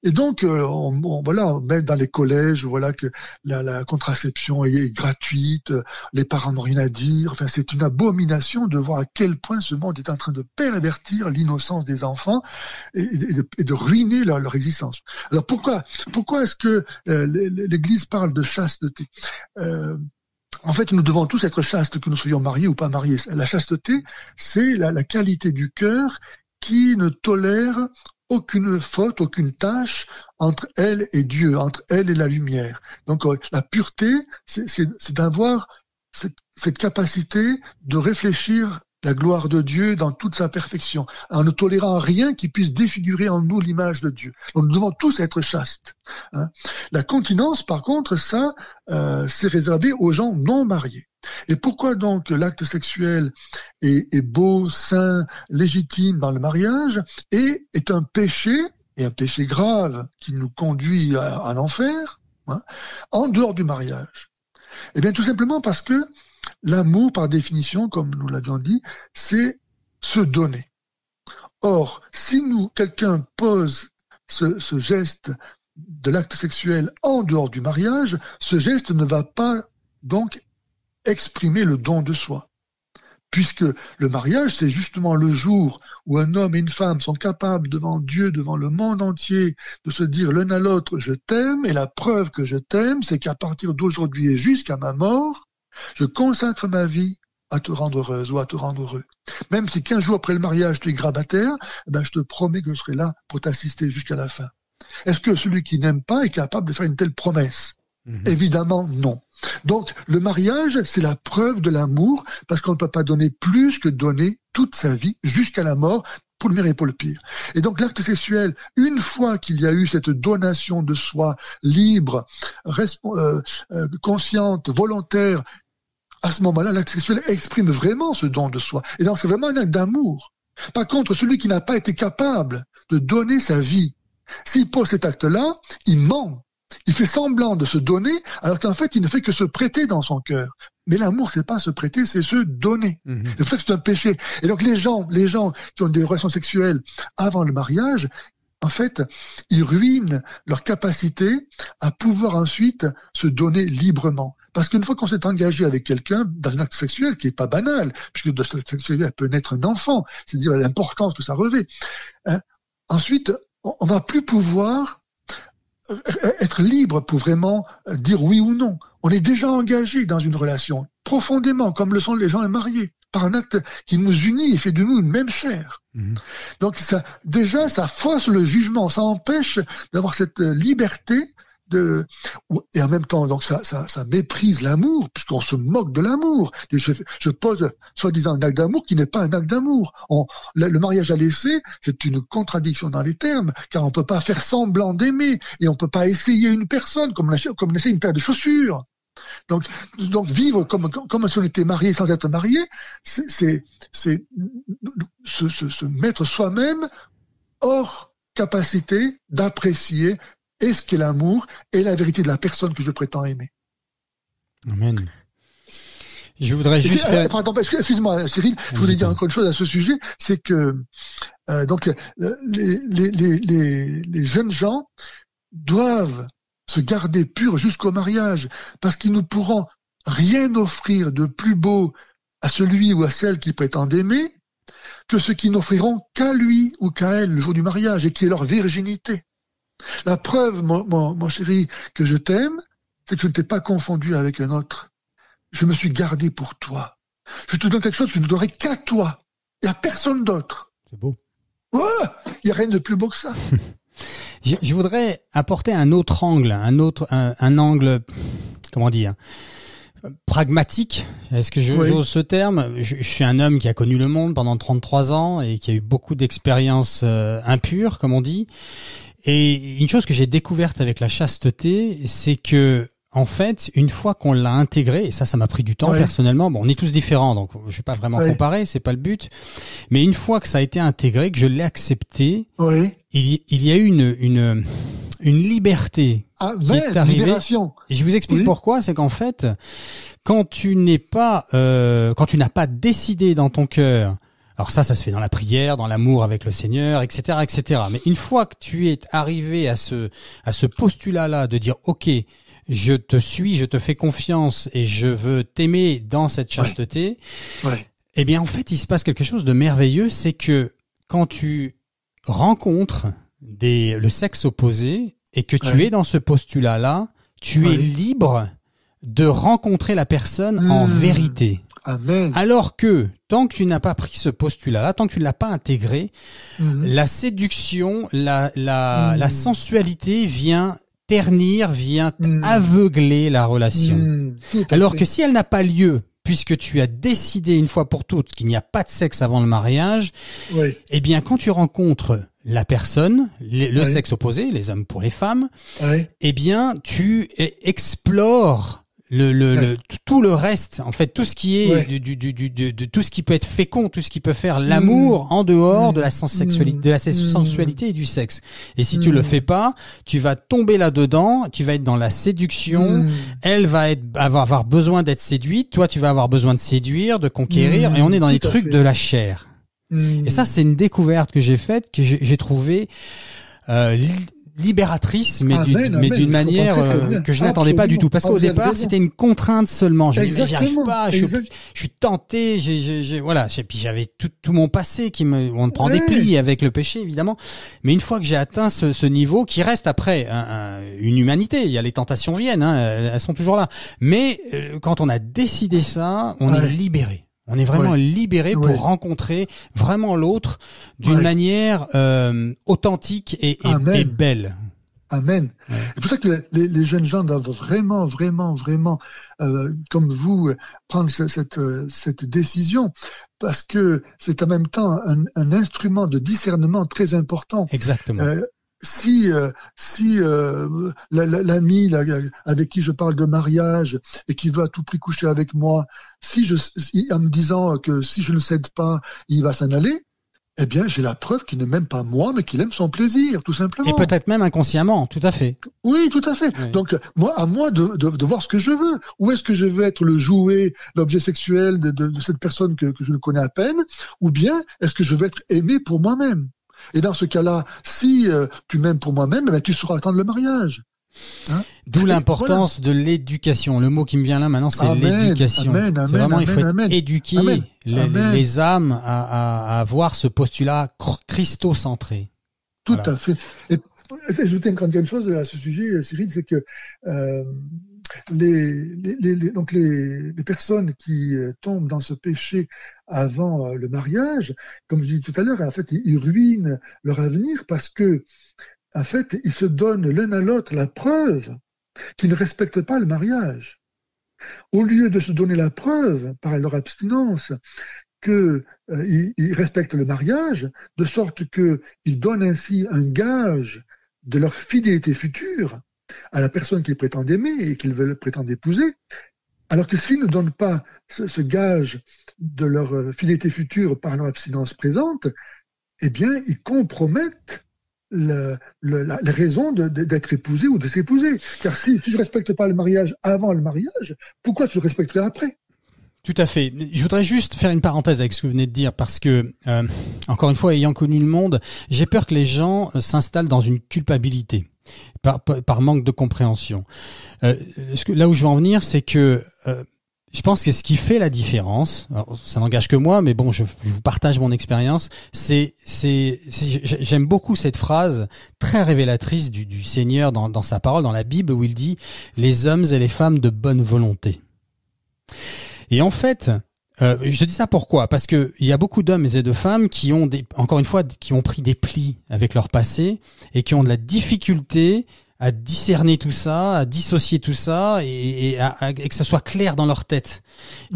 Speaker 2: Et donc, voilà, même dans les collèges, voilà que la contraception est gratuite, les parents n'ont rien à dire. Enfin, c'est une abomination de voir à quel point ce monde est en train de pervertir l'innocence des enfants et de ruiner leur existence. Alors pourquoi est-ce que l'Église parle de chasteté? En fait, nous devons tous être chastes, que nous soyons mariés ou pas mariés. La chasteté, c'est la qualité du cœur qui ne tolère aucune faute, aucune tâche entre elle et Dieu, entre elle et la lumière. Donc la pureté, c'est d'avoir cette capacité de réfléchir la gloire de Dieu dans toute sa perfection, en ne tolérant rien qui puisse défigurer en nous l'image de Dieu. Donc nous devons tous être chastes. Hein. La continence, par contre, ça, c'est réservé aux gens non mariés. Et pourquoi donc l'acte sexuel est beau, sain, légitime dans le mariage et est un péché, et un péché grave qui nous conduit à l'enfer, hein, en dehors du mariage? Eh bien tout simplement parce que l'amour, par définition, comme nous l'avions dit, c'est se donner. Or, si quelqu'un pose ce geste de l'acte sexuel en dehors du mariage, ce geste ne va pas donc exprimer le don de soi. puisque le mariage, c'est justement le jour où un homme et une femme sont capables devant Dieu, devant le monde entier, de se dire l'un à l'autre, je t'aime, et la preuve que je t'aime, c'est qu'à partir d'aujourd'hui et jusqu'à ma mort, je consacre ma vie à te rendre heureuse ou à te rendre heureux. Même si 15 jours après le mariage, tu es grabataire, je te promets que je serai là pour t'assister jusqu'à la fin. Est-ce que celui qui n'aime pas est capable de faire une telle promesse? Évidemment, non. Donc, le mariage, c'est la preuve de l'amour, parce qu'on ne peut pas donner plus que donner toute sa vie jusqu'à la mort, pour le meilleur et pour le pire. Et donc, l'acte sexuel, une fois qu'il y a eu cette donation de soi libre, consciente, volontaire, à ce moment-là, l'acte sexuel exprime vraiment ce don de soi. Et donc, c'est vraiment un acte d'amour. Par contre, celui qui n'a pas été capable de donner sa vie, s'il pose cet acte-là, il ment. Il fait semblant de se donner, alors qu'en fait, il ne fait que se prêter dans son cœur. Mais l'amour, c'est pas se prêter, c'est se donner. C'est pour ça que c'est un péché. Et donc, les gens qui ont des relations sexuelles avant le mariage, en fait, ils ruinent leur capacité à pouvoir ensuite se donner librement. Parce qu'une fois qu'on s'est engagé avec quelqu'un dans un acte sexuel qui est pas banal, puisque de cet acte sexuel peut naître un enfant, c'est-à-dire l'importance que ça revêt, ensuite, on va plus pouvoir être libre pour vraiment dire oui ou non. On est déjà engagé dans une relation, profondément, comme le sont les gens mariés, par un acte qui nous unit et fait de nous une même chair. Donc ça fausse le jugement, ça empêche d'avoir cette liberté et en même temps, donc ça méprise l'amour, puisqu'on se moque de l'amour. Je pose soi-disant un acte d'amour qui n'est pas un acte d'amour. Le mariage à l'essai, c'est une contradiction dans les termes, car on peut pas faire semblant d'aimer, et on peut pas essayer une personne comme on essaie une paire de chaussures. Donc vivre comme si on était marié sans être marié, c'est se mettre soi-même hors capacité d'apprécier et ce qu'est l'amour et la vérité de la personne que je prétends aimer.
Speaker 1: Amen. Je voudrais juste faire...
Speaker 2: Pardon, excuse-moi Cyril, je voulais dire encore une chose à ce sujet, c'est que donc les jeunes gens doivent se garder purs jusqu'au mariage, parce qu'ils ne pourront rien offrir de plus beau à celui ou à celle qu'ils prétendent aimer que ce qu'ils n'offriront qu'à lui ou qu'à elle le jour du mariage, et qui est leur virginité. La preuve, mon chéri, que je t'aime, c'est que je ne t'ai pas confondu avec un autre. Je me suis gardé pour toi. Je te donne quelque chose que je ne donnerai qu'à toi et à personne d'autre.
Speaker 1: C'est beau.
Speaker 2: Ouais, il n'y a rien de plus beau que ça.
Speaker 1: Je voudrais apporter un autre angle, un angle, comment dire, pragmatique. Est-ce que j'ose ce terme? Je suis un homme qui a connu le monde pendant 33 ans et qui a eu beaucoup d'expériences impures, comme on dit. Et une chose que j'ai découverte avec la chasteté, c'est que, en fait, une fois qu'on l'a intégré, et ça m'a pris du temps personnellement, bon, on est tous différents, donc je vais pas vraiment comparer, c'est pas le but, mais une fois que ça a été intégré, que je l'ai accepté, il y a eu une liberté qui est arrivée.
Speaker 2: Libération.
Speaker 1: Et je vous explique pourquoi, c'est qu'en fait, quand tu n'as pas décidé dans ton cœur, alors ça se fait dans la prière, dans l'amour avec le Seigneur, etc., etc. Mais une fois que tu es arrivé à ce postulat-là de dire, OK, je te suis, je te fais confiance et je veux t'aimer dans cette chasteté, eh bien, en fait, il se passe quelque chose de merveilleux, c'est que quand tu rencontres le sexe opposé et que tu es dans ce postulat-là, tu es libre de rencontrer la personne en vérité.
Speaker 2: Amen.
Speaker 1: Alors que, tant que tu n'as pas pris ce postulat-là, tant que tu ne l'as pas intégré, la séduction, la sensualité vient ternir, vient aveugler la relation. Alors que si elle n'a pas lieu, puisque tu as décidé une fois pour toutes qu'il n'y a pas de sexe avant le mariage, eh bien, quand tu rencontres la personne, le sexe opposé, les hommes pour les femmes, eh bien, tu explores tout le reste, en fait, tout ce qui est de tout ce qui peut être fécond, tout ce qui peut faire l'amour en dehors de la sensualité et du sexe. Et si tu le fais pas, tu vas tomber là-dedans, tu vas être dans la séduction, elle va avoir besoin d'être séduite, toi tu vas avoir besoin de séduire, de conquérir, et on est dans les trucs de la chair. Et ça, c'est une découverte que j'ai faite, que j'ai trouvé libératrice, mais
Speaker 2: Amen,
Speaker 1: mais d'une manière que je n'attendais pas du tout. Parce qu'au départ, c'était une contrainte seulement. Je me disais, j'y arrive pas, je suis tenté, voilà. Et puis j'avais tout mon passé on me prend des plis avec le péché, évidemment. Mais une fois que j'ai atteint ce niveau, qui reste après une humanité, il y a les tentations viennent, hein, elles sont toujours là. Mais quand on a décidé ça, on est libéré. On est vraiment libéré pour rencontrer vraiment l'autre d'une manière authentique et belle.
Speaker 2: Amen. Ouais. C'est pour ça que les jeunes gens doivent vraiment, comme vous, prendre cette décision, parce que c'est en même temps un instrument de discernement très important.
Speaker 1: Exactement.
Speaker 2: Si l'ami avec qui je parle de mariage et qui veut à tout prix coucher avec moi, en me disant que si je ne cède pas, il va s'en aller, eh bien, j'ai la preuve qu'il ne m'aime pas moi, mais qu'il aime son plaisir, tout simplement.
Speaker 1: Et peut-être même inconsciemment, tout à fait.
Speaker 2: Oui, tout à fait. Oui. Donc, à moi de voir ce que je veux. Où est-ce que je veux être le jouet, l'objet sexuel de cette personne que je ne connais à peine, ou bien est-ce que je veux être aimé pour moi-même? Et dans ce cas-là, si tu m'aimes pour moi-même, eh bien, tu sauras attendre le mariage.
Speaker 1: Hein? D'où l'importance de l'éducation. Le mot qui me vient là maintenant, c'est l'éducation. C'est vraiment, il faut éduquer les âmes à avoir ce postulat christocentré.
Speaker 2: Tout à fait. Et ajouter une grande chose à ce sujet, Cyril, c'est que les personnes qui tombent dans ce péché avant le mariage, comme je disais tout à l'heure, en fait, ils ruinent leur avenir parce que, en fait, ils se donnent l'un à l'autre la preuve qu'ils ne respectent pas le mariage. Au lieu de se donner la preuve par leur abstinence qu'ils respectent le mariage, de sorte qu'ils donnent ainsi un gage de leur fidélité future à la personne qu'ils prétendent aimer et qu'ils veulent prétendre épouser, alors que s'ils ne donnent pas ce gage de leur fidélité future par leur abstinence présente, eh bien, ils compromettent la raison d'être épousé ou de s'épouser. Car si je ne respecte pas le mariage avant le mariage, pourquoi tu le respecterais après ?
Speaker 1: Tout à fait. Je voudrais juste faire une parenthèse avec ce que vous venez de dire parce que, encore une fois, ayant connu le monde, j'ai peur que les gens s'installent dans une culpabilité par manque de compréhension. Là où je veux en venir, c'est que je pense que ce qui fait la différence, alors, ça n'engage que moi, mais bon, je vous partage mon expérience, j'aime beaucoup cette phrase très révélatrice du Seigneur dans sa parole, dans la Bible, où il dit « les hommes et les femmes de bonne volonté ». Et en fait, je dis ça pourquoi ? Parce que il y a beaucoup d'hommes et de femmes qui ont encore une fois, qui ont pris des plis avec leur passé et qui ont de la difficulté à discerner tout ça, à dissocier tout ça et que ça soit clair dans leur tête.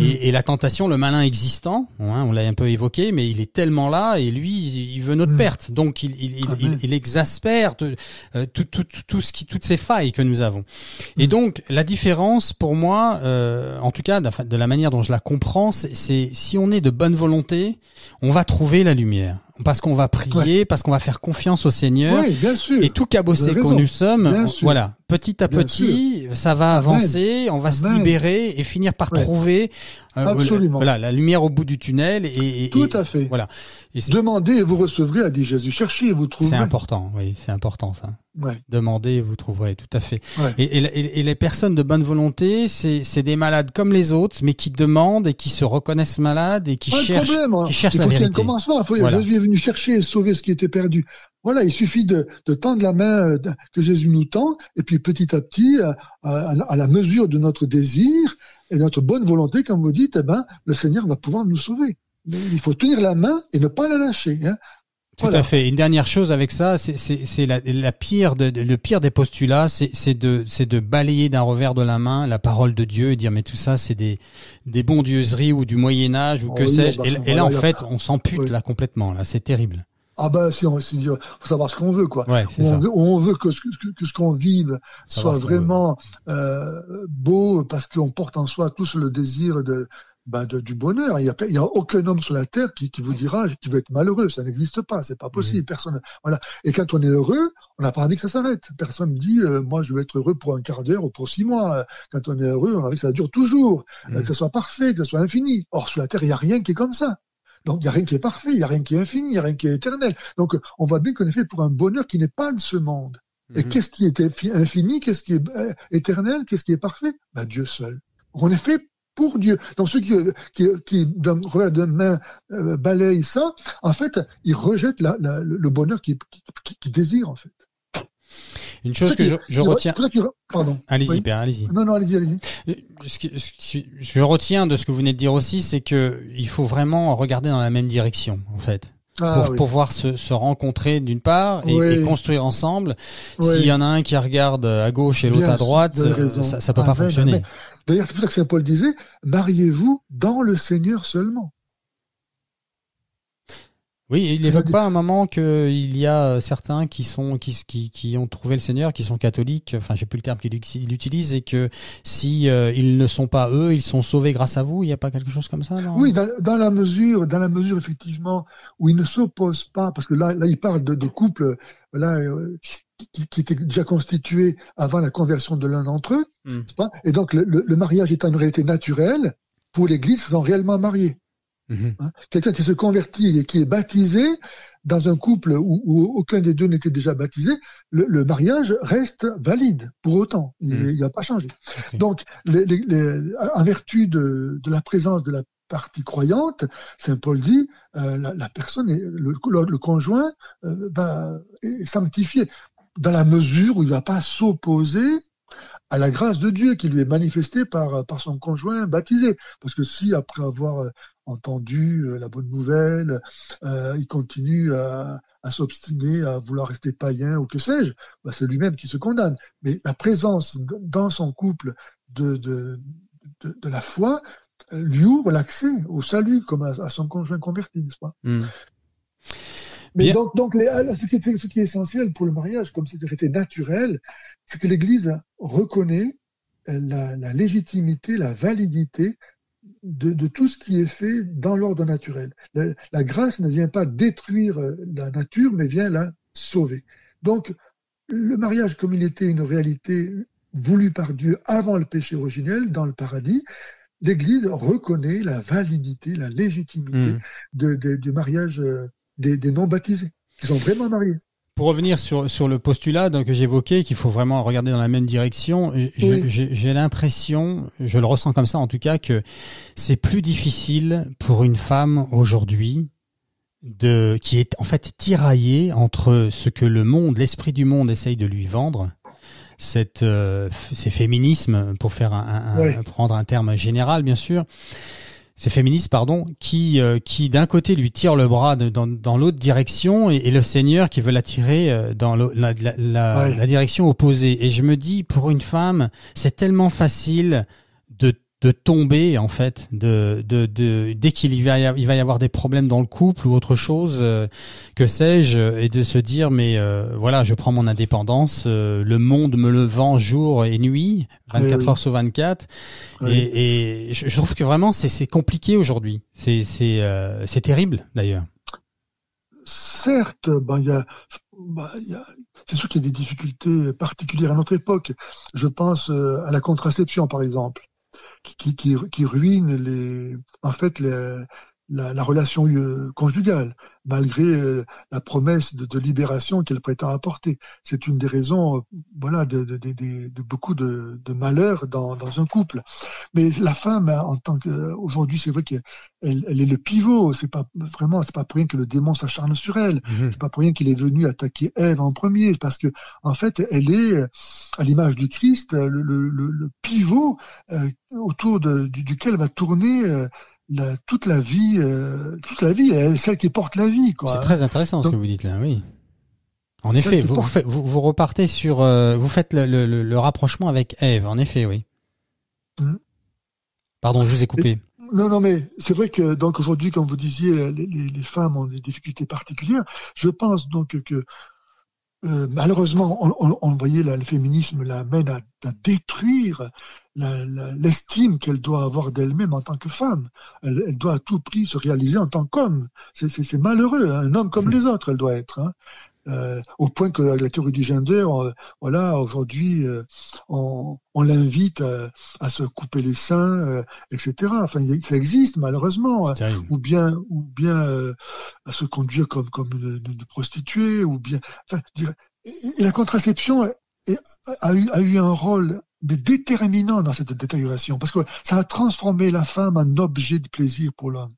Speaker 1: Et la tentation, le malin existant, hein, on l'a un peu évoqué, mais il est tellement là et lui, il veut notre perte. Donc il exaspère toutes ces failles que nous avons. Et donc la différence pour moi, en tout cas de la manière dont je la comprends, c'est si on est de bonne volonté, on va trouver la lumière. Parce qu'on va prier, parce qu'on va faire confiance au Seigneur.
Speaker 2: Oui, bien sûr.
Speaker 1: Et tout cabossé que nous sommes, voilà, petit à petit, ça va avancer, on va se libérer et finir par trouver la lumière au bout du tunnel.
Speaker 2: Tout à fait.
Speaker 1: Voilà.
Speaker 2: Demandez et vous recevrez, a dit Jésus. Cherchez et vous trouverez.
Speaker 1: C'est important, oui, c'est important ça.
Speaker 2: Ouais.
Speaker 1: Demandez et vous trouverez, tout à fait. Ouais. Et les personnes de bonne volonté, c'est des malades comme les autres, mais qui demandent et qui se reconnaissent malades et qui cherchent la vérité.
Speaker 2: Il faut qu'il y ait un commencement. Jésus est venu chercher et sauver ce qui était perdu. Voilà, il suffit de tendre la main que Jésus nous tend, et puis petit à petit, à la mesure de notre désir et de notre bonne volonté, comme vous dites, le Seigneur va pouvoir nous sauver. Mais il faut tenir la main et ne pas la lâcher. Hein.
Speaker 1: Tout à fait. Une dernière chose avec ça, c'est le pire des postulats, c'est de balayer d'un revers de la main la parole de Dieu et dire mais tout ça c'est des bondieuseries ou du Moyen Âge ou que sais-je. Et là en fait on s'ampute là complètement. Là c'est terrible.
Speaker 2: Ah faut savoir ce qu'on veut quoi.
Speaker 1: Ouais,
Speaker 2: on veut que ce qu'on vive soit vraiment beau parce qu'on porte en soi tous le désir du bonheur. Il y a aucun homme sur la terre qui vous dira qui veut être malheureux. Ça n'existe pas. C'est pas possible. Personne. Voilà. Et quand on est heureux, on n'a pas envie que ça s'arrête. Personne dit moi je veux être heureux pour un quart d'heure ou pour 6 mois. Quand on est heureux, on a envie que ça dure toujours, que ça soit parfait, que ça soit infini. Or sur la terre, il y a rien qui est comme ça. Donc il y a rien qui est parfait, il y a rien qui est infini, il y a rien qui est éternel. Donc on voit bien qu'on est fait pour un bonheur qui n'est pas de ce monde. Et qu'est-ce qui est infini, qu'est-ce qui est éternel, qu'est-ce qui est parfait? Ben, Dieu seul. On est fait pour Dieu. Donc ceux qui d'un revers de main balayent ça, en fait, ils rejettent le bonheur qu'ils désirent, en fait.
Speaker 1: Une chose que je retiens.
Speaker 2: Pardon.
Speaker 1: Allez-y,
Speaker 2: oui.
Speaker 1: Père, allez-y.
Speaker 2: Non, allez-y.
Speaker 1: Je retiens de ce que vous venez de dire aussi, c'est que il faut vraiment regarder dans la même direction, en fait. Pour pouvoir se rencontrer d'une part et construire ensemble. S'il y en a un qui regarde à gauche et l'autre à droite, ça peut pas fonctionner.
Speaker 2: D'ailleurs, c'est pour ça que Saint Paul disait, mariez-vous dans le Seigneur seulement.
Speaker 1: Oui, il n'évoque pas un moment qu'il y a certains qui ont trouvé le Seigneur, qui sont catholiques, enfin j'ai plus le terme qu'il utilise, et que si ils ne sont pas eux, ils sont sauvés grâce à vous. Il n'y a pas quelque chose comme ça, non?
Speaker 2: Oui, dans la mesure effectivement où ils ne s'opposent pas, parce que là il parle de couples qui étaient déjà constitués avant la conversion de l'un d'entre eux, c'est pas? Et donc le mariage étant une réalité naturelle, pour l'Église, ils sont réellement mariés. Quelqu'un qui se convertit et qui est baptisé dans un couple où aucun des deux n'était déjà baptisé, le mariage reste valide pour autant. Il n'a pas changé. Okay. Donc, en vertu de la présence de la partie croyante, Saint Paul dit, la personne, le conjoint, est sanctifié dans la mesure où il ne va pas s'opposer à la grâce de Dieu qui lui est manifestée par son conjoint baptisé. Parce que si, après avoir entendu la bonne nouvelle, il continue à s'obstiner, à vouloir rester païen ou que sais-je, c'est lui-même qui se condamne. Mais la présence dans son couple de la foi lui ouvre l'accès au salut, comme à son conjoint converti, n'est-ce pas? Mais bien. Donc ce qui est essentiel pour le mariage, comme c'est une réalité naturelle, c'est que l'Église reconnaît la légitimité, la validité de tout ce qui est fait dans l'ordre naturel. La grâce ne vient pas détruire la nature, mais vient la sauver. Donc, le mariage, comme il était une réalité voulue par Dieu avant le péché originel, dans le paradis, l'Église reconnaît la validité, la légitimité du mariage des non-baptisés, qui sont vraiment mariés.
Speaker 1: Pour revenir sur le postulat que j'évoquais, qu'il faut vraiment regarder dans la même direction, j'ai l'impression, je le ressens comme ça en tout cas, que c'est plus difficile pour une femme aujourd'hui qui est en fait tiraillée entre ce que l'esprit du monde essaye de lui vendre, ces féminismes, pour prendre un terme général bien sûr, ces féministes, qui d'un côté lui tirent le bras dans l'autre direction et le Seigneur qui veut l'attirer dans la direction opposée. Et je me dis, pour une femme, c'est tellement facile de tomber en fait, dès qu'il va y avoir des problèmes dans le couple ou autre chose, que sais-je, et de se dire voilà, je prends mon indépendance, le monde me le vend jour et nuit, 24 heures sur 24, et je trouve que vraiment c'est compliqué aujourd'hui, c'est terrible d'ailleurs.
Speaker 2: Certes, c'est sûr qu'il y a des difficultés particulières à notre époque. Je pense à la contraception par exemple, qui ruine la relation conjugale, malgré la promesse de libération qu'elle prétend apporter. C'est une des raisons, de beaucoup de malheurs dans un couple. Mais la femme, en tant que, aujourd'hui, c'est vrai qu'elle est le pivot. C'est pas pour rien que le démon s'acharne sur elle. C'est pas pour rien qu'il est venu attaquer Ève en premier. Parce que, en fait, elle est, à l'image du Christ, le pivot autour duquel va tourner toute la vie, celle qui porte la vie, quoi.
Speaker 1: C'est très intéressant ce que vous dites là, oui. En effet, vous repartez sur, vous faites le rapprochement avec Ève, en effet, oui. Pardon, je vous ai coupé.
Speaker 2: Non, mais c'est vrai que donc aujourd'hui, comme vous disiez, les femmes ont des difficultés particulières. Je pense donc que malheureusement, on voyait le féminisme l'amène à détruire l'estime qu'elle doit avoir d'elle-même en tant que femme. Elle doit à tout prix se réaliser en tant qu'homme. C'est malheureux, hein, un homme comme les autres, elle doit être. Hein. au point que la théorie du gender, voilà, aujourd'hui, on l'invite à se couper les seins, etc. Enfin, ça existe malheureusement, ou bien à se conduire comme une prostituée, ou bien. Enfin, et la contraception a eu un rôle déterminant dans cette détérioration, parce que ça a transformé la femme en objet de plaisir pour l'homme.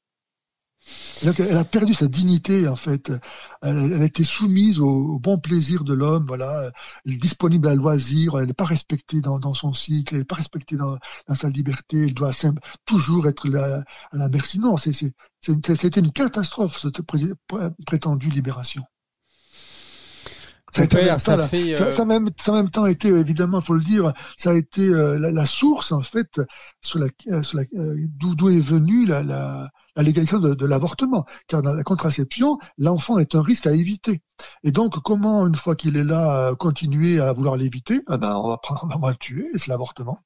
Speaker 2: Donc, elle a perdu sa dignité, en fait. Elle a été soumise au bon plaisir de l'homme, voilà. Elle est disponible à loisir, elle n'est pas respectée dans son cycle, elle n'est pas respectée dans sa liberté, elle doit toujours être à la merci. Non, c'était une catastrophe, cette prétendue libération. Ça a en même temps été, évidemment, il faut le dire, ça a été la source, en fait, d'où est venue la légalisation de l'avortement. Car dans la contraception, l'enfant est un risque à éviter. Et donc, comment, une fois qu'il est là, continuer à vouloir l'éviter? On va le tuer, et c'est l'avortement.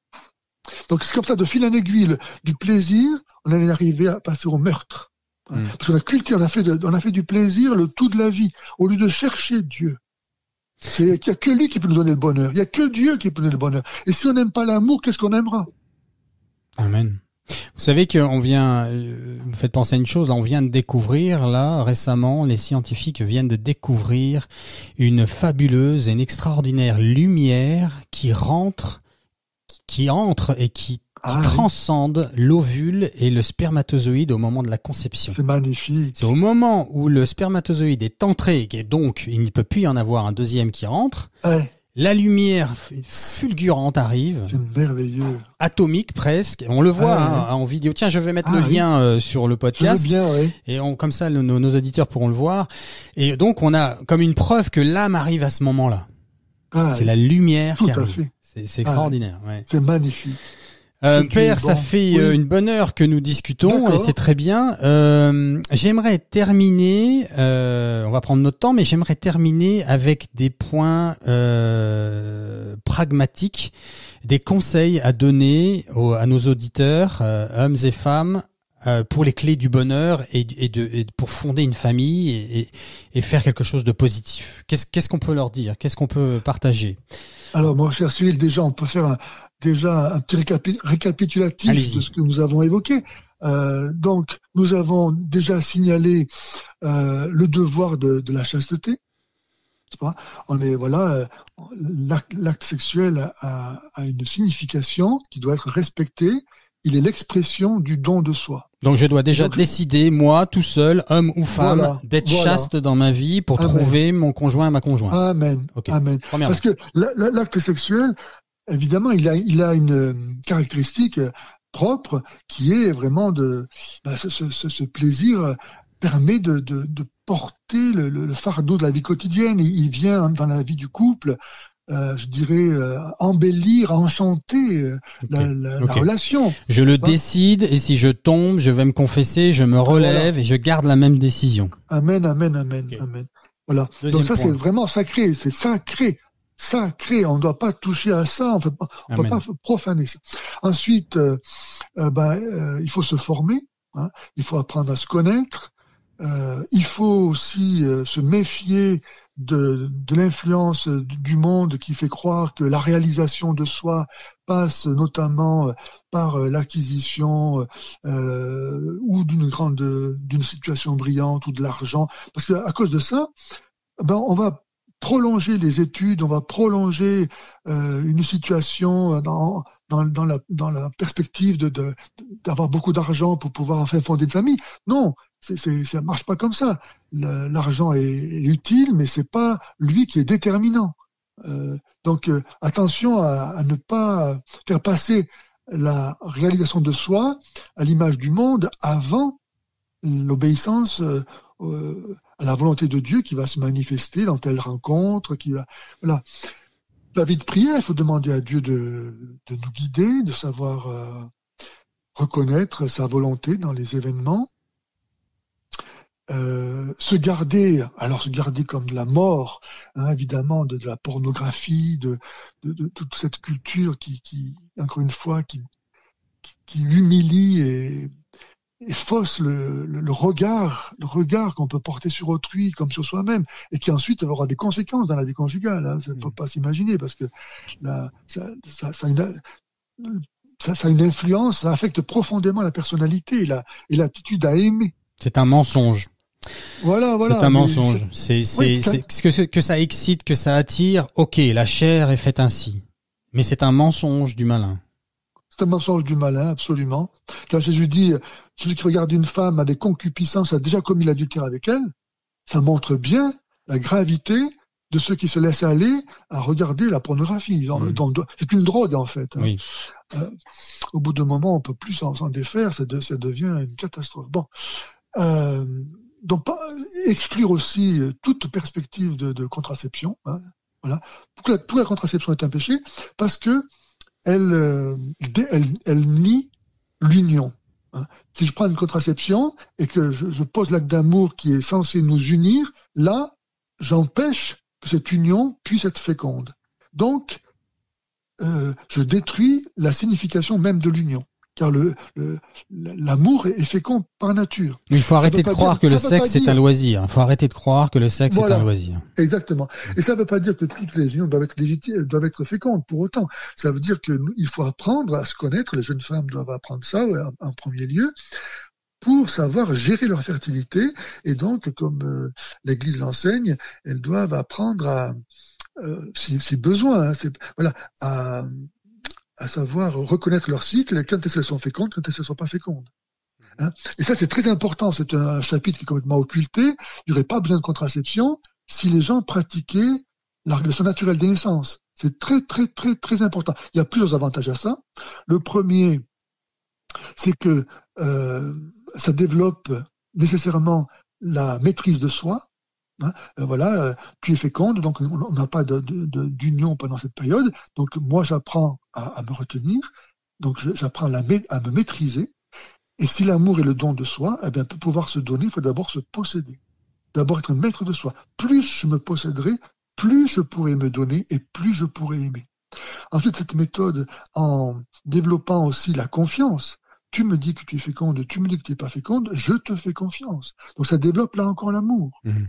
Speaker 2: Donc, c'est comme ça, de fil en aiguille, du plaisir, on en est arrivé à passer au meurtre. Parce qu'on on a fait du plaisir le tout de la vie, au lieu de chercher Dieu. Il n'y a que lui qui peut nous donner le bonheur. Il n'y a que Dieu qui peut nous donner le bonheur. Et si on n'aime pas l'amour, qu'est-ce qu'on aimera?
Speaker 1: Amen. Vous savez qu'on vient, vous faites penser à une chose, là, on vient de découvrir, là, récemment, les scientifiques viennent de découvrir une fabuleuse et une extraordinaire lumière qui entre et qui transcende l'ovule et le spermatozoïde au moment de la conception.
Speaker 2: C'est magnifique.
Speaker 1: C'est au moment où le spermatozoïde est entré, et donc il ne peut plus y en avoir un deuxième qui rentre.
Speaker 2: Ouais.
Speaker 1: La lumière fulgurante arrive.
Speaker 2: C'est merveilleux.
Speaker 1: Atomique presque. On le voit en vidéo. Tiens, je vais mettre le lien sur le podcast.
Speaker 2: Je veux bien, oui.
Speaker 1: Et comme ça, nos auditeurs pourront le voir. Et donc, on a comme une preuve que l'âme arrive à ce moment-là. C'est la lumière qui arrive.
Speaker 2: Tout à fait.
Speaker 1: C'est extraordinaire. Ouais.
Speaker 2: C'est magnifique.
Speaker 1: Père, ça fait une bonne heure que nous discutons et c'est très bien. J'aimerais terminer, on va prendre notre temps, mais j'aimerais terminer avec des points pragmatiques, des conseils à donner à nos auditeurs, hommes et femmes, pour les clés du bonheur et pour fonder une famille et faire quelque chose de positif. Qu'est-ce qu'on peut leur dire? Qu'est-ce qu'on peut partager?
Speaker 2: Alors, mon cher Cyril, déjà, on peut faire un petit récapitulatif de ce que nous avons évoqué. Donc, nous avons déjà signalé le devoir de la chasteté. C'est pas, l'acte sexuel a une signification qui doit être respectée. Il est l'expression du don de soi.
Speaker 1: Donc je dois déjà décider, moi, tout seul, homme ou femme, d'être chaste dans ma vie pour trouver mon conjoint et ma conjointe.
Speaker 2: Amen.
Speaker 1: Okay.
Speaker 2: Amen. Parce que l'acte sexuel, évidemment, il a une caractéristique propre qui est vraiment ce plaisir permet de porter le fardeau de la vie quotidienne. Il vient dans la vie du couple. Je dirais embellir, enchanter la relation.
Speaker 1: Je le décide et si je tombe, je vais me confesser, je me relève et je garde la même décision.
Speaker 2: Amen, amen, amen, amen. Voilà. Donc ça c'est vraiment sacré, c'est sacré. On ne doit pas toucher à ça, on ne peut pas profaner ça. Ensuite, il faut se former, il faut apprendre à se connaître. Il faut aussi se méfier de l'influence du monde qui fait croire que la réalisation de soi passe notamment par l'acquisition ou d'une situation brillante ou de l'argent, parce qu'à cause de ça, on va prolonger les études, on va prolonger une situation dans la perspective d'avoir beaucoup d'argent pour pouvoir enfin fonder une famille. Non, ça marche pas comme ça. L'argent est utile, mais c'est pas lui qui est déterminant. Donc attention à ne pas faire passer la réalisation de soi à l'image du monde avant l'obéissance à la volonté de Dieu qui va se manifester dans telle rencontre, voilà. La vie de prière, il faut demander à Dieu de nous guider, de savoir reconnaître sa volonté dans les événements. Se garder comme de la mort, évidemment, de la pornographie, de toute cette culture qui encore une fois, qui humilie fausse le regard qu'on peut porter sur autrui comme sur soi-même, et qui ensuite aura des conséquences dans la vie conjugale. Hein. Ça ne faut pas s'imaginer, parce que là, ça a une influence, ça affecte profondément la personnalité et l'aptitude à aimer.
Speaker 1: C'est un mensonge.
Speaker 2: Voilà.
Speaker 1: C'est un mensonge. Que ça excite, que ça attire. Ok, la chair est faite ainsi. Mais c'est un mensonge du malin.
Speaker 2: C'est un mensonge du malin, absolument. Quand Jésus dit, celui qui regarde une femme avec concupiscence a déjà commis l'adultère avec elle, ça montre bien la gravité de ceux qui se laissent aller à regarder la pornographie. C'est une drogue, en fait.
Speaker 1: Oui.
Speaker 2: Au bout d'un moment, on peut plus s'en défaire, ça devient une catastrophe. Bon. Donc, exclure aussi toute perspective de contraception. Hein, voilà. Pourquoi la contraception est un péché? Parce que elle nie l'union. Hein. Si je prends une contraception et que je pose l'acte d'amour qui est censé nous unir, là, j'empêche que cette union puisse être féconde. Donc, je détruis la signification même de l'union. Car l'amour est fécond par nature.
Speaker 1: Il faut arrêter de croire que le sexe est un loisir. Il faut arrêter de croire que le sexe est un loisir.
Speaker 2: Exactement. Et ça ne veut pas dire que toutes les unions doivent être légitimes, doivent être fécondes pour autant. Ça veut dire qu'il faut apprendre à se connaître. Les jeunes femmes doivent apprendre ça en premier lieu, pour savoir gérer leur fertilité. Et donc, comme l'Église l'enseigne, elles doivent apprendre à, si besoin, à savoir reconnaître leur cycle, quand est-ce qu'elles sont fécondes, quand est-ce qu'elles ne sont pas fécondes. Hein. Et ça, c'est très important. C'est un chapitre qui est complètement occulté. Il n'y aurait pas besoin de contraception si les gens pratiquaient la régulation naturelle des naissances. C'est très, très, très, très important. Il y a plusieurs avantages à ça. Le premier, c'est que ça développe nécessairement la maîtrise de soi. Hein, tu es féconde, donc on n'a pas d'union pendant cette période. Donc moi, j'apprends à me retenir, donc j'apprends à me maîtriser. Et si l'amour est le don de soi, eh bien, pour pouvoir se donner, il faut d'abord se posséder. D'abord être maître de soi. Plus je me posséderai, plus je pourrai me donner et plus je pourrai aimer. Ensuite, cette méthode, en développant aussi la confiance, tu me dis que tu es féconde, tu me dis que tu n'es pas féconde, je te fais confiance. Donc ça développe là encore l'amour. Mmh.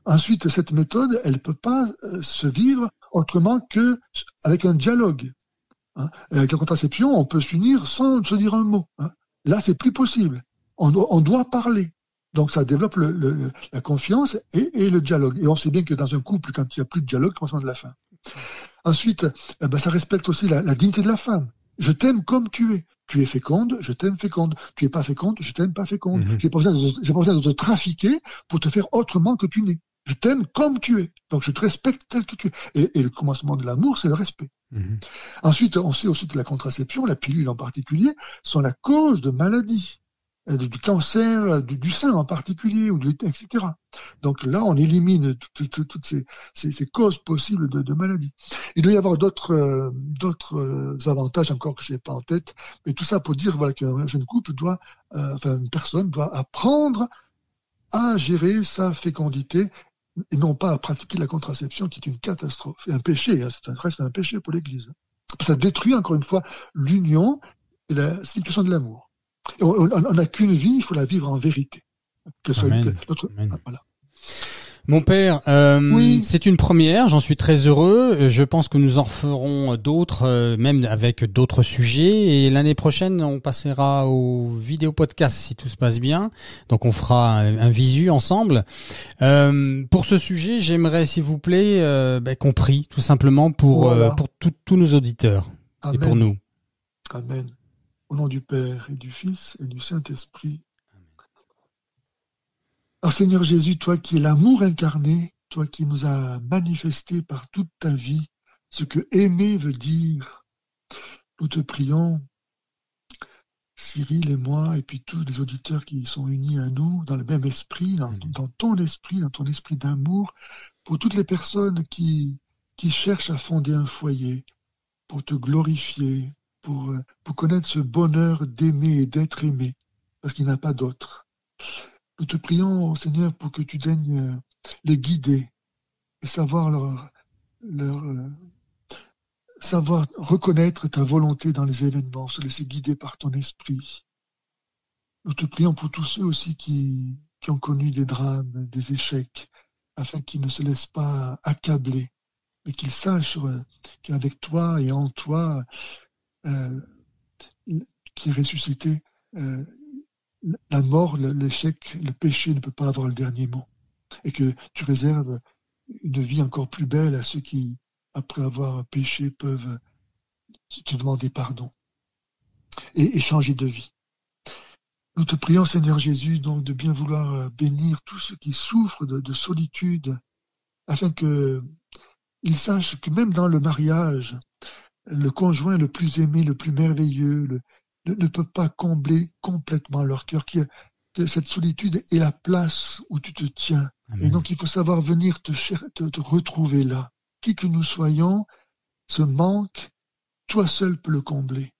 Speaker 2: Ensuite, cette méthode, elle ne peut pas se vivre autrement qu'avec un dialogue. Hein. Avec la contraception, on peut s'unir sans se dire un mot. Hein. Là, c'est plus possible. On doit parler. Donc ça développe la confiance et le dialogue. Et on sait bien que dans un couple, quand il n'y a plus de dialogue, on sent de la faim. Ensuite, ça respecte aussi la dignité de la femme. Je t'aime comme tu es. Tu es féconde, je t'aime féconde. Tu es pas féconde, je t'aime pas féconde. Mmh. J'ai pas besoin de te trafiquer pour te faire autrement que tu n'es. Je t'aime comme tu es. Donc je te respecte tel que tu es. Et le commencement de l'amour, c'est le respect. Mmh. Ensuite, on sait aussi que la contraception, la pilule en particulier, sont la cause de maladies. Du cancer, du sein en particulier, etc. Donc là, on élimine toutes ces causes possibles de maladies. Il doit y avoir d'autres avantages encore que je n'ai pas en tête, mais tout ça pour dire qu'un jeune couple une personne doit apprendre à gérer sa fécondité et non pas à pratiquer la contraception qui est une catastrophe, et un péché, hein, reste un péché pour l'Église. Ça détruit encore une fois l'union et la signification de l'amour. On n'a qu'une vie, il faut la vivre en vérité.
Speaker 1: Amen.
Speaker 2: Voilà.
Speaker 1: Mon père, oui. C'est une première, j'en suis très heureux. Je pense que nous en referons d'autres, même avec d'autres sujets. Et l'année prochaine, on passera au vidéo podcast si tout se passe bien. Donc on fera un visu ensemble. Pour ce sujet, j'aimerais, s'il vous plaît, qu'on prie tout simplement pour tous nos auditeurs. Amen. Et pour nous.
Speaker 2: Amen. Au nom du Père et du Fils et du Saint-Esprit. Alors Seigneur Jésus, toi qui es l'amour incarné, toi qui nous as manifesté par toute ta vie ce que aimer veut dire, nous te prions, Cyril et moi, et puis tous les auditeurs qui sont unis à nous, dans le même esprit, dans ton esprit d'amour, pour toutes les personnes qui cherchent à fonder un foyer, pour te glorifier, pour connaître ce bonheur d'aimer et d'être aimé, parce qu'il n'y en a pas d'autre. Nous te prions, Seigneur, pour que tu daignes les guider et savoir savoir reconnaître ta volonté dans les événements, se laisser guider par ton esprit. Nous te prions pour tous ceux aussi qui ont connu des drames, des échecs, afin qu'ils ne se laissent pas accabler, mais qu'ils sachent qu'avec toi et en toi, qui est ressuscité, la mort, l'échec, le péché ne peut pas avoir le dernier mot. Et que tu réserves une vie encore plus belle à ceux qui, après avoir péché, peuvent te demander pardon et changer de vie. Nous te prions, Seigneur Jésus, donc de bien vouloir bénir tous ceux qui souffrent de solitude, afin que ils sachent que même dans le mariage, le conjoint le plus aimé, le plus merveilleux, ne peut pas combler complètement leur cœur, que cette solitude est la place où tu te tiens. Amen. Et donc il faut savoir venir te retrouver là. Qui que nous soyons, ce manque, toi seul peux le combler.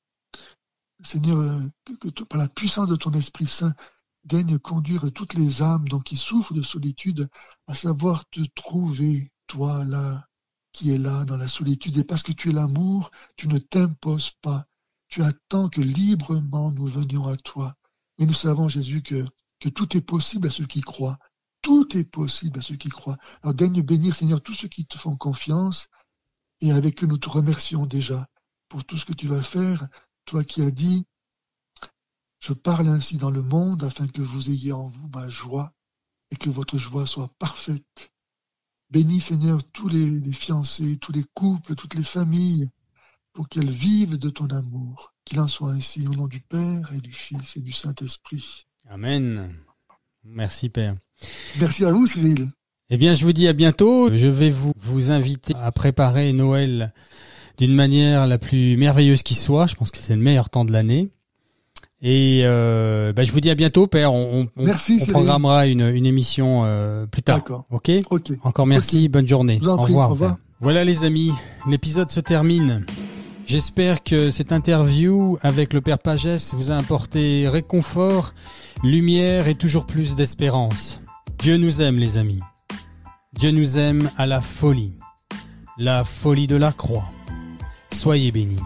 Speaker 2: Seigneur, que par la puissance de ton Esprit Saint, daigne conduire toutes les âmes donc, qui souffrent de solitude à savoir te trouver, toi là, qui est là dans la solitude. Et parce que tu es l'amour, tu ne t'imposes pas. Tu attends que librement nous venions à toi. Mais nous savons, Jésus, que tout est possible à ceux qui croient. Tout est possible à ceux qui croient. Alors daigne bénir, Seigneur, tous ceux qui te font confiance. Et avec eux, nous te remercions déjà pour tout ce que tu vas faire. Toi qui as dit, je parle ainsi dans le monde afin que vous ayez en vous ma joie et que votre joie soit parfaite. Bénis, Seigneur, tous les fiancés, tous les couples, toutes les familles, pour qu'elles vivent de ton amour. Qu'il en soit ainsi au nom du Père et du Fils et du Saint-Esprit.
Speaker 1: Amen. Merci, Père.
Speaker 2: Merci à vous, Cyril.
Speaker 1: Eh bien, je vous dis à bientôt. Je vais vous inviter à préparer Noël d'une manière la plus merveilleuse qui soit. Je pense que c'est le meilleur temps de l'année. Et je vous dis à bientôt, Père. On programmera une émission plus tard.
Speaker 2: D'accord.
Speaker 1: Ok. Encore merci.
Speaker 2: Okay.
Speaker 1: Bonne journée.
Speaker 2: Au revoir.
Speaker 1: Voilà les amis, l'épisode se termine. J'espère que cette interview avec le Père Pagès vous a apporté réconfort, lumière et toujours plus d'espérance. Dieu nous aime les amis. Dieu nous aime à la folie de la croix. Soyez bénis.